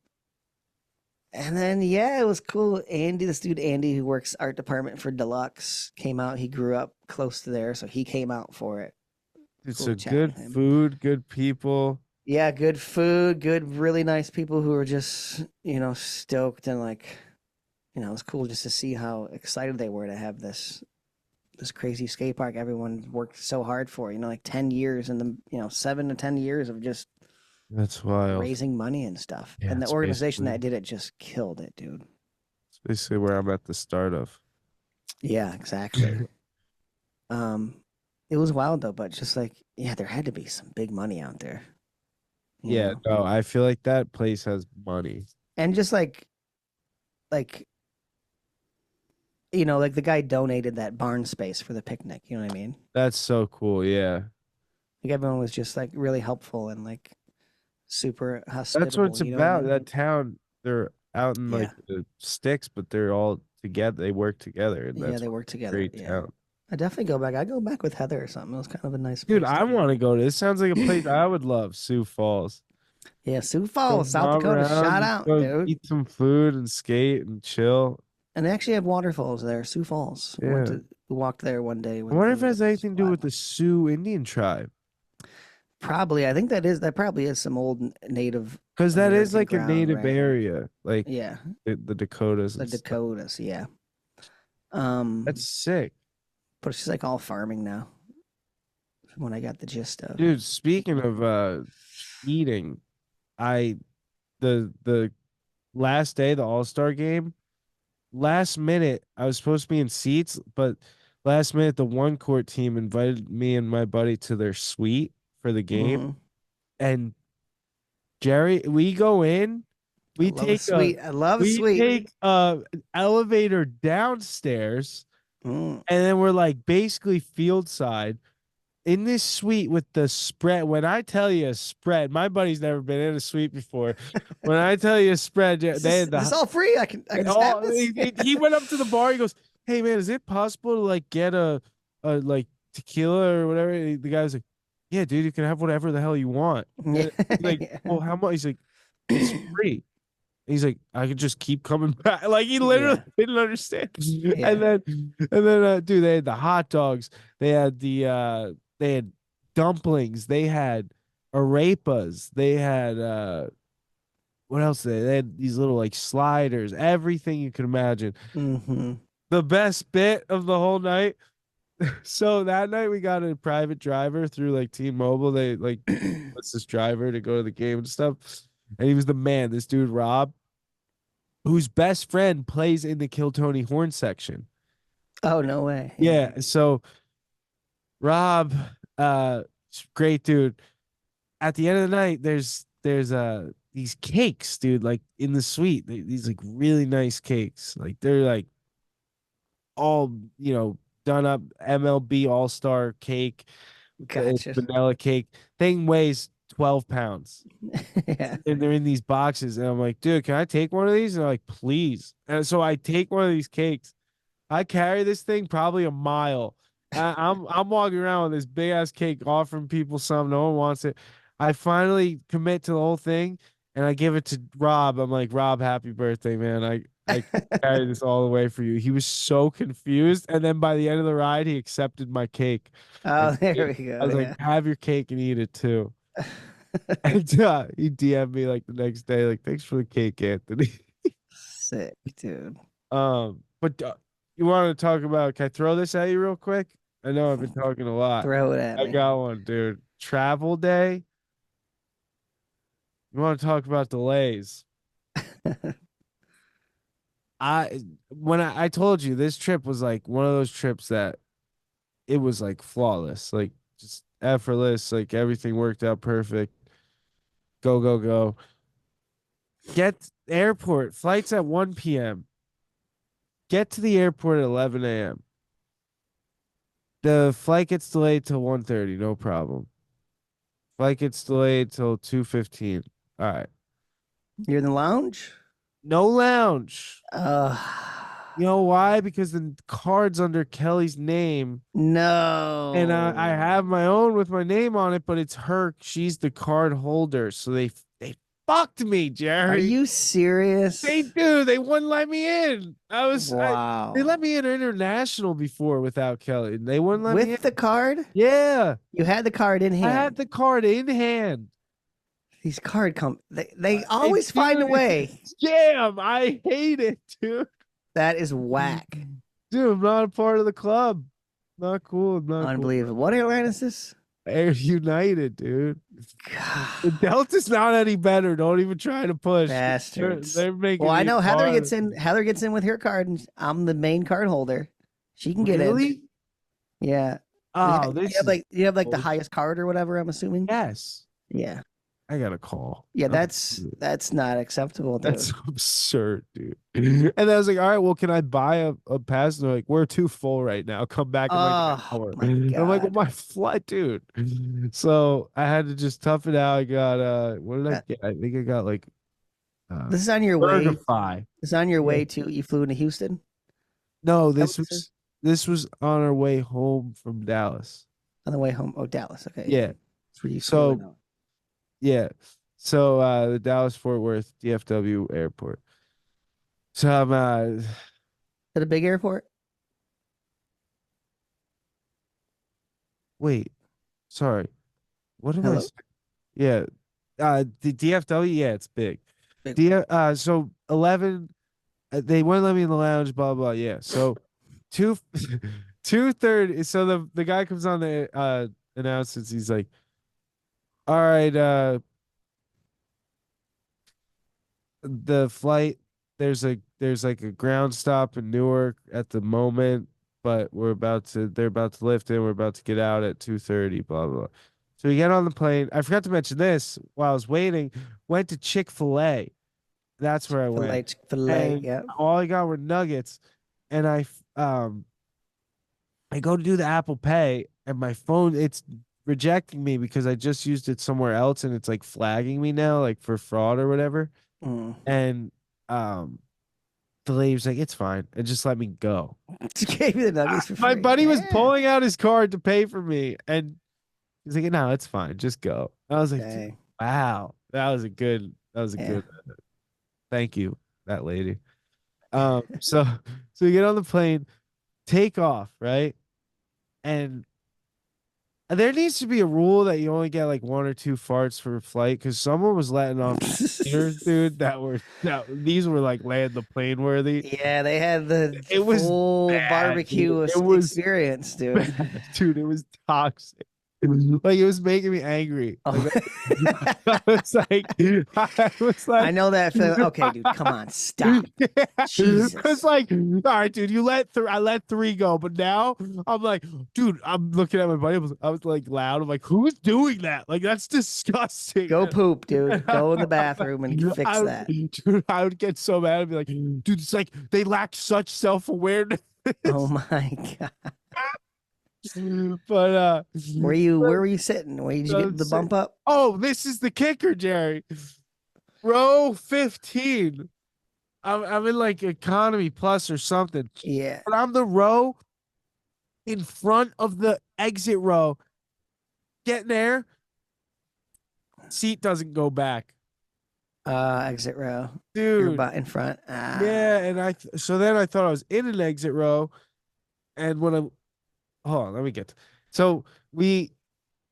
Speaker 2: and then yeah, it was cool. Andy, this dude Andy who works art department for Deluxe, came out. He grew up close to there, so he came out for it.
Speaker 3: It's
Speaker 2: Cool
Speaker 3: a
Speaker 2: chatting
Speaker 3: good
Speaker 2: with him.
Speaker 3: food, good people.
Speaker 2: Yeah, good food, good, really nice people who were just, stoked and like, it was cool just to see how excited they were to have this crazy skate park everyone worked so hard for, like 10 years and 7 to 10 years of just
Speaker 3: That's wild.
Speaker 2: raising money and stuff.
Speaker 3: Yeah,
Speaker 2: And the
Speaker 3: it's
Speaker 2: organization that
Speaker 3: basically-
Speaker 2: did it just killed it, dude.
Speaker 3: It's basically where I'm at the start of.
Speaker 2: Yeah, exactly. It was wild though, but just like, yeah, there had to be some big money out there. you
Speaker 3: Yeah,
Speaker 2: know?
Speaker 3: no, I feel like that place has money.
Speaker 2: And just like like the guy donated that barn space for the picnic, you know what I mean?
Speaker 3: That's so cool. Yeah.
Speaker 2: Like everyone was just like really helpful and like super hospitable.
Speaker 3: That's what it's
Speaker 2: you know what I
Speaker 3: about.
Speaker 2: mean?
Speaker 3: That town, they're out in like the sticks, but they're all together. They work together, and
Speaker 2: Yeah,
Speaker 3: that's
Speaker 2: they
Speaker 3: a
Speaker 2: work together.
Speaker 3: great
Speaker 2: Yeah.
Speaker 3: town.
Speaker 2: I definitely go back. I go back with Heather or something. It was kind of a nice
Speaker 3: Dude,
Speaker 2: place
Speaker 3: I
Speaker 2: to be.
Speaker 3: want to go to. This sounds like a place I would love. Sioux Falls.
Speaker 2: Yeah, Sioux
Speaker 3: Go
Speaker 2: Falls, South
Speaker 3: bomb
Speaker 2: Dakota.
Speaker 3: around,
Speaker 2: Shout out,
Speaker 3: go
Speaker 2: dude.
Speaker 3: eat some food and skate and chill.
Speaker 2: And they actually have waterfalls there, Sioux Falls.
Speaker 3: Yeah.
Speaker 2: We walked there one day.
Speaker 3: I wonder if it has anything to do with the Sioux Indian tribe.
Speaker 2: Probably. I think that probably is some old native.
Speaker 3: Because that is
Speaker 2: American
Speaker 3: like a
Speaker 2: ground,
Speaker 3: native
Speaker 2: right?
Speaker 3: area, like
Speaker 2: Yeah,
Speaker 3: the Dakotas.
Speaker 2: the
Speaker 3: And stuff.
Speaker 2: Dakotas. Yeah.
Speaker 3: That's sick.
Speaker 2: But it's like all farming now. From what I got the gist of.
Speaker 3: Dude, speaking of eating, the last day, the All-Star game, last minute, I was supposed to be in seats, but last minute the one court team invited me and my buddy to their suite for the game.
Speaker 2: Mhm.
Speaker 3: And Jerry, we go in, we
Speaker 2: I love a
Speaker 3: take
Speaker 2: sweet. I love a
Speaker 3: we
Speaker 2: sweet.
Speaker 3: take an elevator downstairs,
Speaker 2: Mm.
Speaker 3: and then we're like basically field side in this suite with the spread. When I tell you a spread, my buddy's never been in a suite before. When I tell you a spread,
Speaker 2: Is
Speaker 3: they
Speaker 2: this,
Speaker 3: had the
Speaker 2: is this all free? I can snap this?
Speaker 3: he went up to the bar. He goes, "Hey man, is it possible to like get a like tequila or whatever?" The guy was like, "Yeah, dude, you can have whatever the hell you want."
Speaker 2: Yeah.
Speaker 3: He's like, "Well, how much?" He's like, "It's free." He's like, "I could just keep coming back." Like he literally didn't understand.
Speaker 2: Yeah.
Speaker 3: And then, dude, they had the hot dogs. They had they had dumplings. They had arepas. They had what else? They had these little like sliders. Everything you could imagine.
Speaker 2: Mm-hmm.
Speaker 3: The best bit of the whole night. So that night we got a private driver through like T-Mobile. They like what's this driver to go to the game and stuff. And he was the man. This dude Rob, whose best friend plays in the Kill Tony Horn section.
Speaker 2: Oh, no way.
Speaker 3: Yeah. So Rob, great dude. At the end of the night, there's these cakes, dude, like in the suite. These like really nice cakes. Like they're like all, done up MLB AllStar cake. It's
Speaker 2: Gotcha.
Speaker 3: vanilla cake. Thing weighs 12 pounds.
Speaker 2: Yeah.
Speaker 3: And they're in these boxes. And I'm like, dude, can I take one of these? And they're like, please. And so I take one of these cakes. I carry this thing probably a mile. I'm walking around with this big ass cake offering people some. No one wants it. I finally commit to the whole thing and I give it to Rob. I'm like, Rob, happy birthday, man. I carry this all the way for you. He was so confused. And then by the end of the ride, he accepted my cake.
Speaker 2: Oh, there we go.
Speaker 3: I was
Speaker 2: yeah.
Speaker 3: like, have your cake and eat it too. And he DM'd me like the next day, like, thanks for the cake, Anthony.
Speaker 2: Sick, dude.
Speaker 3: But you want to talk about? Can I throw this at you real quick? I know I've been talking a lot.
Speaker 2: Throw it at
Speaker 3: I
Speaker 2: me.
Speaker 3: got one, dude. Travel day. You want to talk about delays? I told you this trip was like one of those trips that it was like flawless, like just effortless, like everything worked out perfect. Go, go, go. Get airport, flights at 1 p.m. Get to the airport at 11 a.m. The flight gets delayed till 1:30, no problem. Flight gets delayed till 2:15. All right.
Speaker 2: You're in the lounge?
Speaker 3: No lounge.
Speaker 2: Uh,
Speaker 3: You know why? Because the card's under Kelly's name.
Speaker 2: no.
Speaker 3: And I have my own with my name on it, but it's her. She's the card holder. So they fucked me,
Speaker 2: Are
Speaker 3: Jerry.
Speaker 2: you serious?
Speaker 3: They do. They wouldn't let me in.
Speaker 2: Wow.
Speaker 3: They let me in international before without Kelly. They wouldn't let me in.
Speaker 2: With the card?
Speaker 3: Yeah.
Speaker 2: You had the card in hand.
Speaker 3: I had the card in hand.
Speaker 2: These card they always find a way.
Speaker 3: Scam. I hate it, dude.
Speaker 2: That is whack.
Speaker 3: Dude, I'm not a part of the club. Not cool. Not
Speaker 2: Unbelievable. What airline is this?
Speaker 3: cool. Air United, dude.
Speaker 2: God.
Speaker 3: The Delta's not any better. Don't even try to push.
Speaker 2: Bastards.
Speaker 3: They're making.
Speaker 2: Well, I
Speaker 3: it
Speaker 2: know Heather
Speaker 3: hard.
Speaker 2: gets in. Heather gets in with her card, and I'm the main card holder. She can get in.
Speaker 3: Really?
Speaker 2: Yeah.
Speaker 3: Oh,
Speaker 2: you have like the highest card or whatever. I'm assuming.
Speaker 3: Yes.
Speaker 2: Yeah.
Speaker 3: I got a call.
Speaker 2: Yeah, that's not acceptable, dude.
Speaker 3: That's absurd, dude. And I was like, all right, well, can I buy a pass? And they're like, we're too full right now. Come back in like an hour.
Speaker 2: My
Speaker 3: And I'm like, well,
Speaker 2: God.
Speaker 3: my flight, dude. So I had to just tough it out. I got what did I get? I think I got like
Speaker 2: This is on your way.
Speaker 3: BurgerFi.
Speaker 2: This is on your way to. You flew into Houston.
Speaker 3: No,
Speaker 2: That
Speaker 3: this
Speaker 2: what
Speaker 3: was this was on our way home from Dallas.
Speaker 2: On the way home. Oh, Dallas. Okay.
Speaker 3: Yeah.
Speaker 2: That's where you
Speaker 3: So-
Speaker 2: flew in.
Speaker 3: Yeah. So the Dallas Fort Worth DFW airport. So I'm
Speaker 2: Is it a big airport?
Speaker 3: wait, sorry. What am I
Speaker 2: Hello?
Speaker 3: saying? Yeah. The DFW, yeah, it's big.
Speaker 2: Big.
Speaker 3: So 11 they wouldn't let me in the lounge, blah blah. Yeah. So 2:30. So the guy comes on the announcements, he's like, all right, the flight, there's like a ground stop in Newark at the moment, but they're about to lift in, we're about to get out at 2:30, blah blah blah. So we get on the plane. I forgot to mention this while I was waiting, went to Chick-fil-A. That's where I went.
Speaker 2: Filet.
Speaker 3: And
Speaker 2: Yeah.
Speaker 3: all I got were nuggets, and I go to do the Apple Pay, and my phone, it's rejecting me because I just used it somewhere else, and it's like flagging me now, like for fraud or whatever.
Speaker 2: Mm.
Speaker 3: And the lady was like, "It's fine," and just let me go.
Speaker 2: Just gave you the nuggets for free.
Speaker 3: My buddy was
Speaker 2: Yeah.
Speaker 3: pulling out his card to pay for me, and he's like, "No, it's fine, just go." I was like,
Speaker 2: Dang.
Speaker 3: "Wow, that was a good.
Speaker 2: Yeah.
Speaker 3: Thank you, that lady." So we get on the plane, take off, right? And there needs to be a rule that you only get like 1 or 2 farts for a flight, because someone was letting off ears, dude, these were like land the plane worthy.
Speaker 2: Yeah, they had the
Speaker 3: It was
Speaker 2: full
Speaker 3: bad,
Speaker 2: barbecue
Speaker 3: dude. It was
Speaker 2: experience, dude.
Speaker 3: Dude, it was toxic. Like, it was making me angry.
Speaker 2: Oh.
Speaker 3: I was like,
Speaker 2: I know that feeling. Okay, dude, come on, stop. Jesus.
Speaker 3: It's like, all right, dude, I let 3 go, but now I'm like, dude, I'm looking at my buddy. I was like loud. I'm like, who's doing that? Like, that's disgusting.
Speaker 2: Go poop, dude. Go in the bathroom and fix that.
Speaker 3: Dude, I would get so mad. I'd be like, dude, it's like they lack such self-awareness.
Speaker 2: Oh my God.
Speaker 3: But
Speaker 2: Where were you sitting? Where did you get the bump up?
Speaker 3: oh, this is the kicker, Jerry. Row 15. I'm in like economy plus or something.
Speaker 2: Yeah.
Speaker 3: But I'm the row in front of the exit row. Getting there, seat doesn't go back.
Speaker 2: Exit row. You're
Speaker 3: Dude.
Speaker 2: in front. Ah.
Speaker 3: Yeah, and so then I thought I was in an exit row, and when hold on, let me get so we're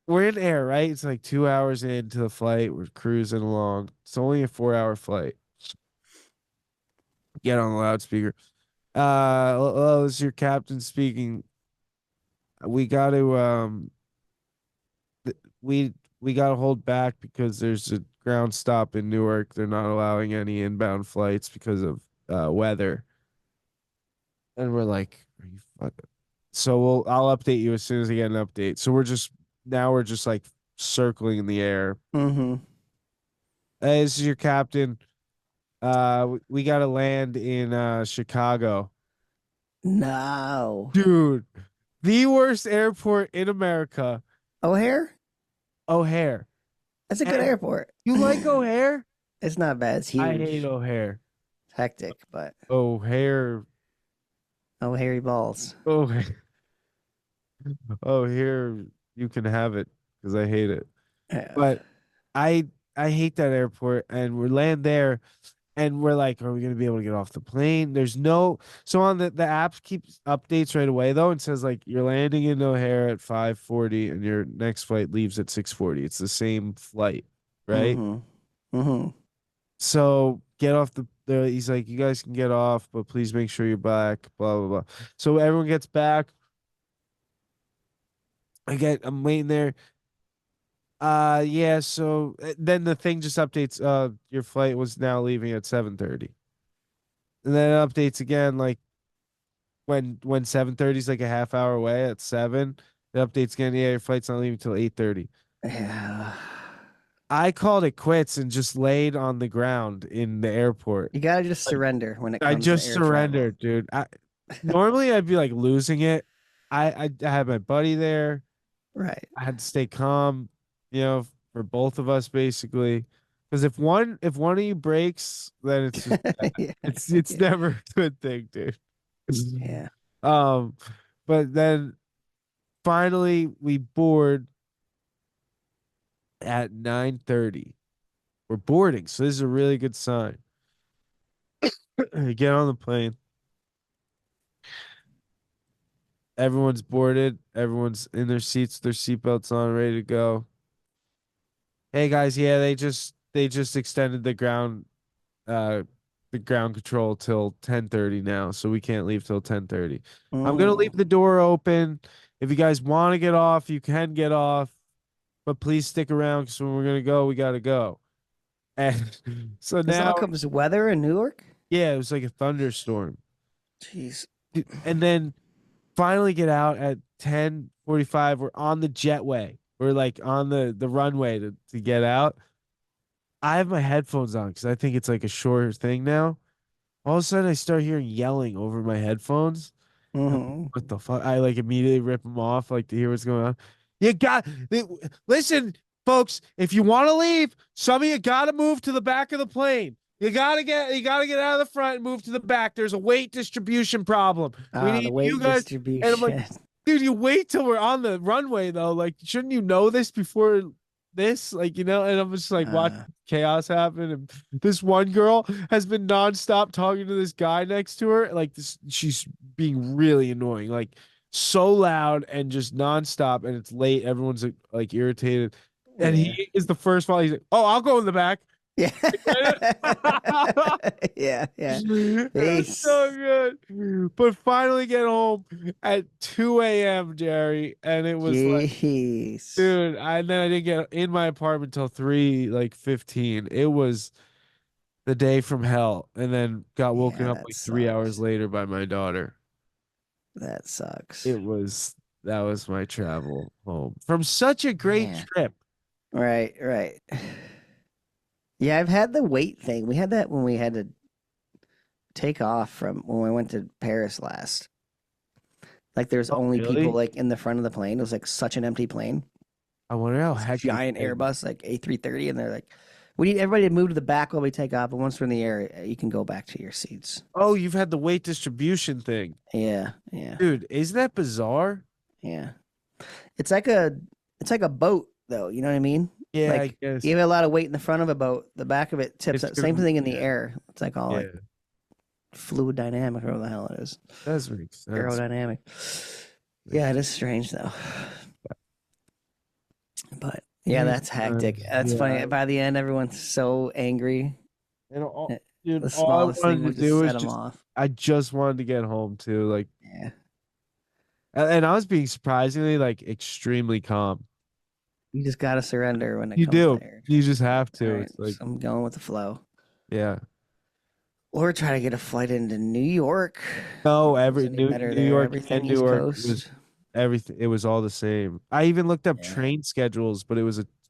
Speaker 3: in air, right? It's like 2 hours into the flight, we're cruising along. It's only a 4-hour flight. Get on the loudspeaker. This is your captain speaking. We got to we got to hold back because there's a ground stop in Newark. They're not allowing any inbound flights because of weather. And we're like, are you fucking? So I'll update you as soon as I get an update. So we're just like circling in the air.
Speaker 2: Mm-hmm.
Speaker 3: Hey, this is your captain. We got to land in Chicago.
Speaker 2: No.
Speaker 3: Dude, the worst airport in America.
Speaker 2: O'Hare?
Speaker 3: O'Hare.
Speaker 2: That's a good
Speaker 3: And-
Speaker 2: airport.
Speaker 3: You like O'Hare?
Speaker 2: It's not bad. It's huge.
Speaker 3: I hate O'Hare.
Speaker 2: Hectic, but
Speaker 3: O'Hare.
Speaker 2: oh, hairy balls.
Speaker 3: O'Hare. O'Hare. You can have it because I hate it.
Speaker 2: Yeah.
Speaker 3: But I I hate that airport, and we're land there, and we're like, are we gonna be able to get off the plane? There's no so on the app keeps updates right away though, and says like you're landing in O'Hare at 5:40, and your next flight leaves at 6:40. It's the same flight, right?
Speaker 2: Mm-hmm. Mm-hmm.
Speaker 3: So get off the. He's like, you guys can get off, but please make sure you're back. Blah blah blah. So everyone gets back. I'm waiting there. Yeah, so then the thing just updates your flight was now leaving at 7:30. And then it updates again like when 7:30 is like a half hour away at 7, it updates again, yeah, your flight's not leaving till 8:30.
Speaker 2: Yeah.
Speaker 3: I called it quits and just laid on the ground in the airport.
Speaker 2: You gotta just
Speaker 3: Like,
Speaker 2: surrender when it
Speaker 3: I
Speaker 2: comes to
Speaker 3: just
Speaker 2: air
Speaker 3: surrendered, dude. Normally I'd be like losing it. I had my buddy there.
Speaker 2: travel. Right.
Speaker 3: I had to stay calm, for both of us basically. Because if one of you breaks, then it's just
Speaker 2: Yeah.
Speaker 3: it's never a good thing, dude.
Speaker 2: Yeah.
Speaker 3: Um, but then finally we board at 9:30. We're boarding, so this is a really good sign. Get on the plane. Everyone's boarded. Everyone's in their seats, their seatbelts on, ready to go. Hey guys, yeah, they just extended the ground control till 10:30 now, so we can't leave till 10:30. I'm gonna leave
Speaker 2: Mm.
Speaker 3: the door open. If you guys want to get off, you can get off, but please stick around because when we're gonna go, we gotta go. And so
Speaker 2: This all
Speaker 3: now,
Speaker 2: comes weather in New York?
Speaker 3: yeah, it was like a thunderstorm.
Speaker 2: Jeez.
Speaker 3: And then finally get out at 10:45. We're on the jetway. We're like on the runway to get out. I have my headphones on because I think it's like a shorter thing now. All of a sudden, I start hearing yelling over my headphones.
Speaker 2: Mm-hmm.
Speaker 3: What the fuck? I like immediately rip them off, like to hear what's going on. You got listen, folks. If you want to leave, some of you got to move to the back of the plane. You gotta get out of the front and move to the back. There's a weight distribution problem. We
Speaker 2: The
Speaker 3: need you
Speaker 2: weight
Speaker 3: guys. And I'm like,
Speaker 2: distribution.
Speaker 3: dude, you wait till we're on the runway though. Like, shouldn't you know this before this? Like, And I'm just like watching chaos happen. And this one girl has been nonstop talking to this guy next to her. Like this, she's being really annoying, like so loud and just nonstop. And it's late. Everyone's like irritated. And
Speaker 2: Yeah.
Speaker 3: he is the first one. He's like, "Oh, I'll go in the back."
Speaker 2: Yeah. Yeah. Yeah.
Speaker 3: It's so good. But finally get home at 2 a.m., Jerry. And it was like,
Speaker 2: Jeez.
Speaker 3: dude, and then I didn't get in my apartment till 3:15. It was the day from hell. And then got woken
Speaker 2: Yeah,
Speaker 3: up
Speaker 2: that
Speaker 3: like 3 hours
Speaker 2: sucks.
Speaker 3: later by my daughter.
Speaker 2: That sucks.
Speaker 3: That was my travel home from such a great
Speaker 2: Man.
Speaker 3: trip.
Speaker 2: Right, right. Yeah, I've had the weight thing. We had that when we had to take off from when we went to Paris last. Like there's
Speaker 3: Oh,
Speaker 2: only
Speaker 3: really?
Speaker 2: people like in the front of the plane. It was like such an empty plane.
Speaker 3: I wonder how
Speaker 2: This
Speaker 3: heck
Speaker 2: giant Airbus, like A330, and they're like, we need everybody to move to the back while we take off. But once we're in the air, you can go back to your seats.
Speaker 3: Oh, you've had the weight distribution thing.
Speaker 2: Yeah, yeah,
Speaker 3: Dude, isn't that bizarre?
Speaker 2: yeah. It's like a boat, though. You know what I mean?
Speaker 3: Yeah, I
Speaker 2: Like
Speaker 3: guess.
Speaker 2: you have a lot of weight in the front of a boat. The back of it tips.
Speaker 3: It's
Speaker 2: Up. Same
Speaker 3: gonna be-
Speaker 2: thing in the
Speaker 3: yeah.
Speaker 2: air. It's like all
Speaker 3: Yeah,
Speaker 2: like fluid dynamic, or whatever the hell it is.
Speaker 3: does make sense.
Speaker 2: Aerodynamic. Yeah, it is strange though. But yeah, that's hectic. That's funny.
Speaker 3: Yeah.
Speaker 2: By the end, everyone's so angry.
Speaker 3: And
Speaker 2: Eh,
Speaker 3: dude,
Speaker 2: The
Speaker 3: all I
Speaker 2: smallest thing
Speaker 3: wanted to
Speaker 2: would
Speaker 3: do
Speaker 2: just
Speaker 3: was
Speaker 2: set them
Speaker 3: just,
Speaker 2: off.
Speaker 3: I just wanted to get home too. Like,
Speaker 2: Yeah.
Speaker 3: and I was being surprisingly like extremely calm.
Speaker 2: You just gotta surrender when it
Speaker 3: You
Speaker 2: comes
Speaker 3: do.
Speaker 2: there.
Speaker 3: You just have to.
Speaker 2: All right,
Speaker 3: It's like,
Speaker 2: so I'm going with the flow.
Speaker 3: yeah.
Speaker 2: Or try to get a flight into New York.
Speaker 3: No,
Speaker 2: Is any better
Speaker 3: New
Speaker 2: there?
Speaker 3: York
Speaker 2: Everything
Speaker 3: and
Speaker 2: East
Speaker 3: Newark
Speaker 2: Coast?
Speaker 3: was everything. It was all the same. I even looked up
Speaker 2: Yeah.
Speaker 3: train schedules, but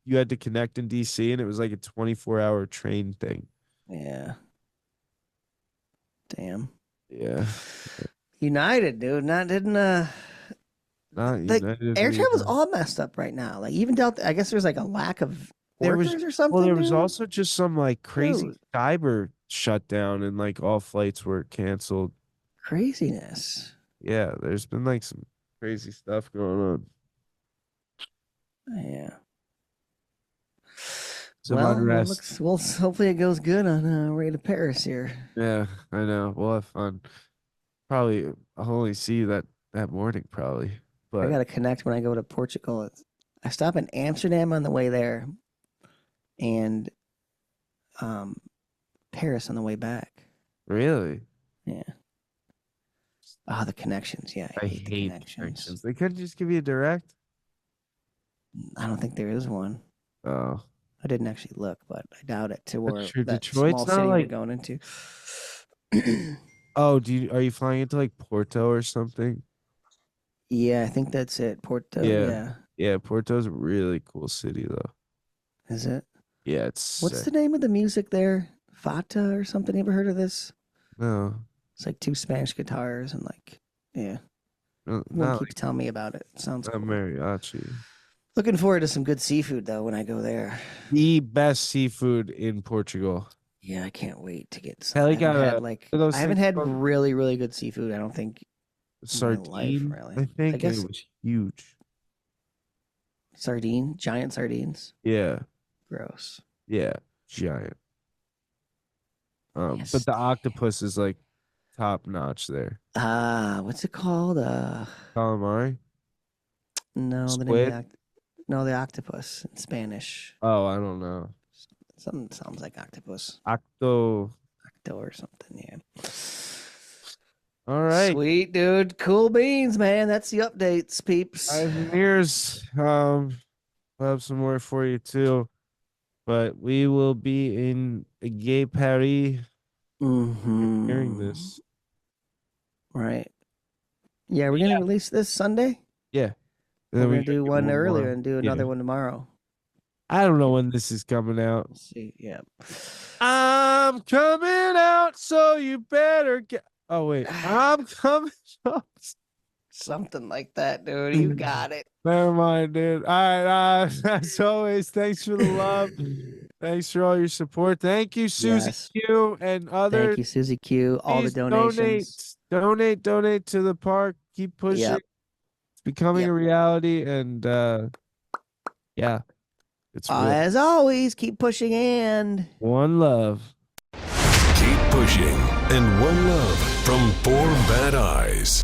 Speaker 3: you had to connect in DC, and it was like a 24-hour train thing.
Speaker 2: Yeah. Damn.
Speaker 3: Yeah.
Speaker 2: United, dude.
Speaker 3: Not
Speaker 2: Like,
Speaker 3: United.
Speaker 2: air travel's
Speaker 3: either.
Speaker 2: all messed up right now. Like even Delta, I guess there's like a lack of
Speaker 3: There was-
Speaker 2: workers or something.
Speaker 3: Well, there was
Speaker 2: dude?
Speaker 3: also just some like crazy
Speaker 2: Dude.
Speaker 3: cyber shutdown, and like all flights were canceled.
Speaker 2: Craziness.
Speaker 3: Yeah, there's been like some crazy stuff going on.
Speaker 2: Yeah.
Speaker 3: some
Speaker 2: Well,
Speaker 3: unrest.
Speaker 2: hopefully it goes good on way to Paris here.
Speaker 3: Yeah, I know. We'll have fun. Probably I'll only see you that morning, probably.
Speaker 2: I
Speaker 3: But
Speaker 2: gotta connect when I go to Portugal. I stop in Amsterdam on the way there, and Paris on the way back.
Speaker 3: really,
Speaker 2: Yeah. Ah, the connections. Yeah, I hate the connections.
Speaker 3: They couldn't just give you a direct.
Speaker 2: I don't think there is one.
Speaker 3: Oh,
Speaker 2: I didn't actually look, but I doubt it. To where that
Speaker 3: Detroit's
Speaker 2: small
Speaker 3: not
Speaker 2: city we're
Speaker 3: like.
Speaker 2: going into.
Speaker 3: Oh, are you flying into like Porto or something?
Speaker 2: Yeah, I think that's it. Porto.
Speaker 3: Yeah.
Speaker 2: Yeah.
Speaker 3: Yeah, Porto's a really cool city though.
Speaker 2: Is it?
Speaker 3: Yeah, it's
Speaker 2: What's
Speaker 3: sick.
Speaker 2: the name of the music there? Fata or something? You ever heard of this?
Speaker 3: No,
Speaker 2: It's like 2 Spanish guitars and like, yeah. One
Speaker 3: not
Speaker 2: keeps telling me about it. Sounds
Speaker 3: like
Speaker 2: cool.
Speaker 3: mariachi.
Speaker 2: Looking forward to some good seafood though when I go there.
Speaker 3: The best seafood in Portugal.
Speaker 2: Yeah, I can't wait to get some.
Speaker 3: Kelly
Speaker 2: I haven't
Speaker 3: got
Speaker 2: had
Speaker 3: those
Speaker 2: I haven't
Speaker 3: things
Speaker 2: had
Speaker 3: called
Speaker 2: really, really good seafood, I don't think, in my life,
Speaker 3: sardine.
Speaker 2: really.
Speaker 3: I think
Speaker 2: guess-
Speaker 3: it was huge.
Speaker 2: Giant sardines.
Speaker 3: Yeah,
Speaker 2: Gross.
Speaker 3: yeah, giant. But
Speaker 2: Nasty.
Speaker 3: the octopus is like top notch there.
Speaker 2: What's it called?
Speaker 3: Calamari.
Speaker 2: No, the name
Speaker 3: Squid?
Speaker 2: of the octopus in Spanish.
Speaker 3: Oh, I don't know.
Speaker 2: Something sounds like octopus.
Speaker 3: Octo.
Speaker 2: Octo or something, yeah.
Speaker 3: All right.
Speaker 2: Sweet, dude. Cool beans, man. That's the updates, peeps.
Speaker 3: Here's we'll have some more for you too. But we will be in Gay Paris.
Speaker 2: Mm-hmm.
Speaker 3: Hearing this.
Speaker 2: Right. Yeah, we're gonna release this Sunday.
Speaker 3: Yeah. And
Speaker 2: We're
Speaker 3: then
Speaker 2: gonna
Speaker 3: gotta
Speaker 2: do one earlier
Speaker 3: more.
Speaker 2: and do another one tomorrow.
Speaker 3: I don't know when this is coming out.
Speaker 2: We'll see. Yeah.
Speaker 3: I'm coming out, so you better get. Oh wait, I'm coming out.
Speaker 2: Something like that, dude. You got it.
Speaker 3: Never mind, dude. All right. As always, thanks for the love. Thanks for all your support. Thank you, Susie
Speaker 2: Yes.
Speaker 3: Q and others.
Speaker 2: Thank you, Susie Q. All the
Speaker 3: Please
Speaker 2: donations.
Speaker 3: Donate to the park. Keep pushing.
Speaker 2: Yep.
Speaker 3: It's becoming
Speaker 2: Yep.
Speaker 3: a reality, and yeah, it's real.
Speaker 2: As always, keep pushing and
Speaker 3: One love.
Speaker 1: Keep pushing and one love from 4 Bad Eyes.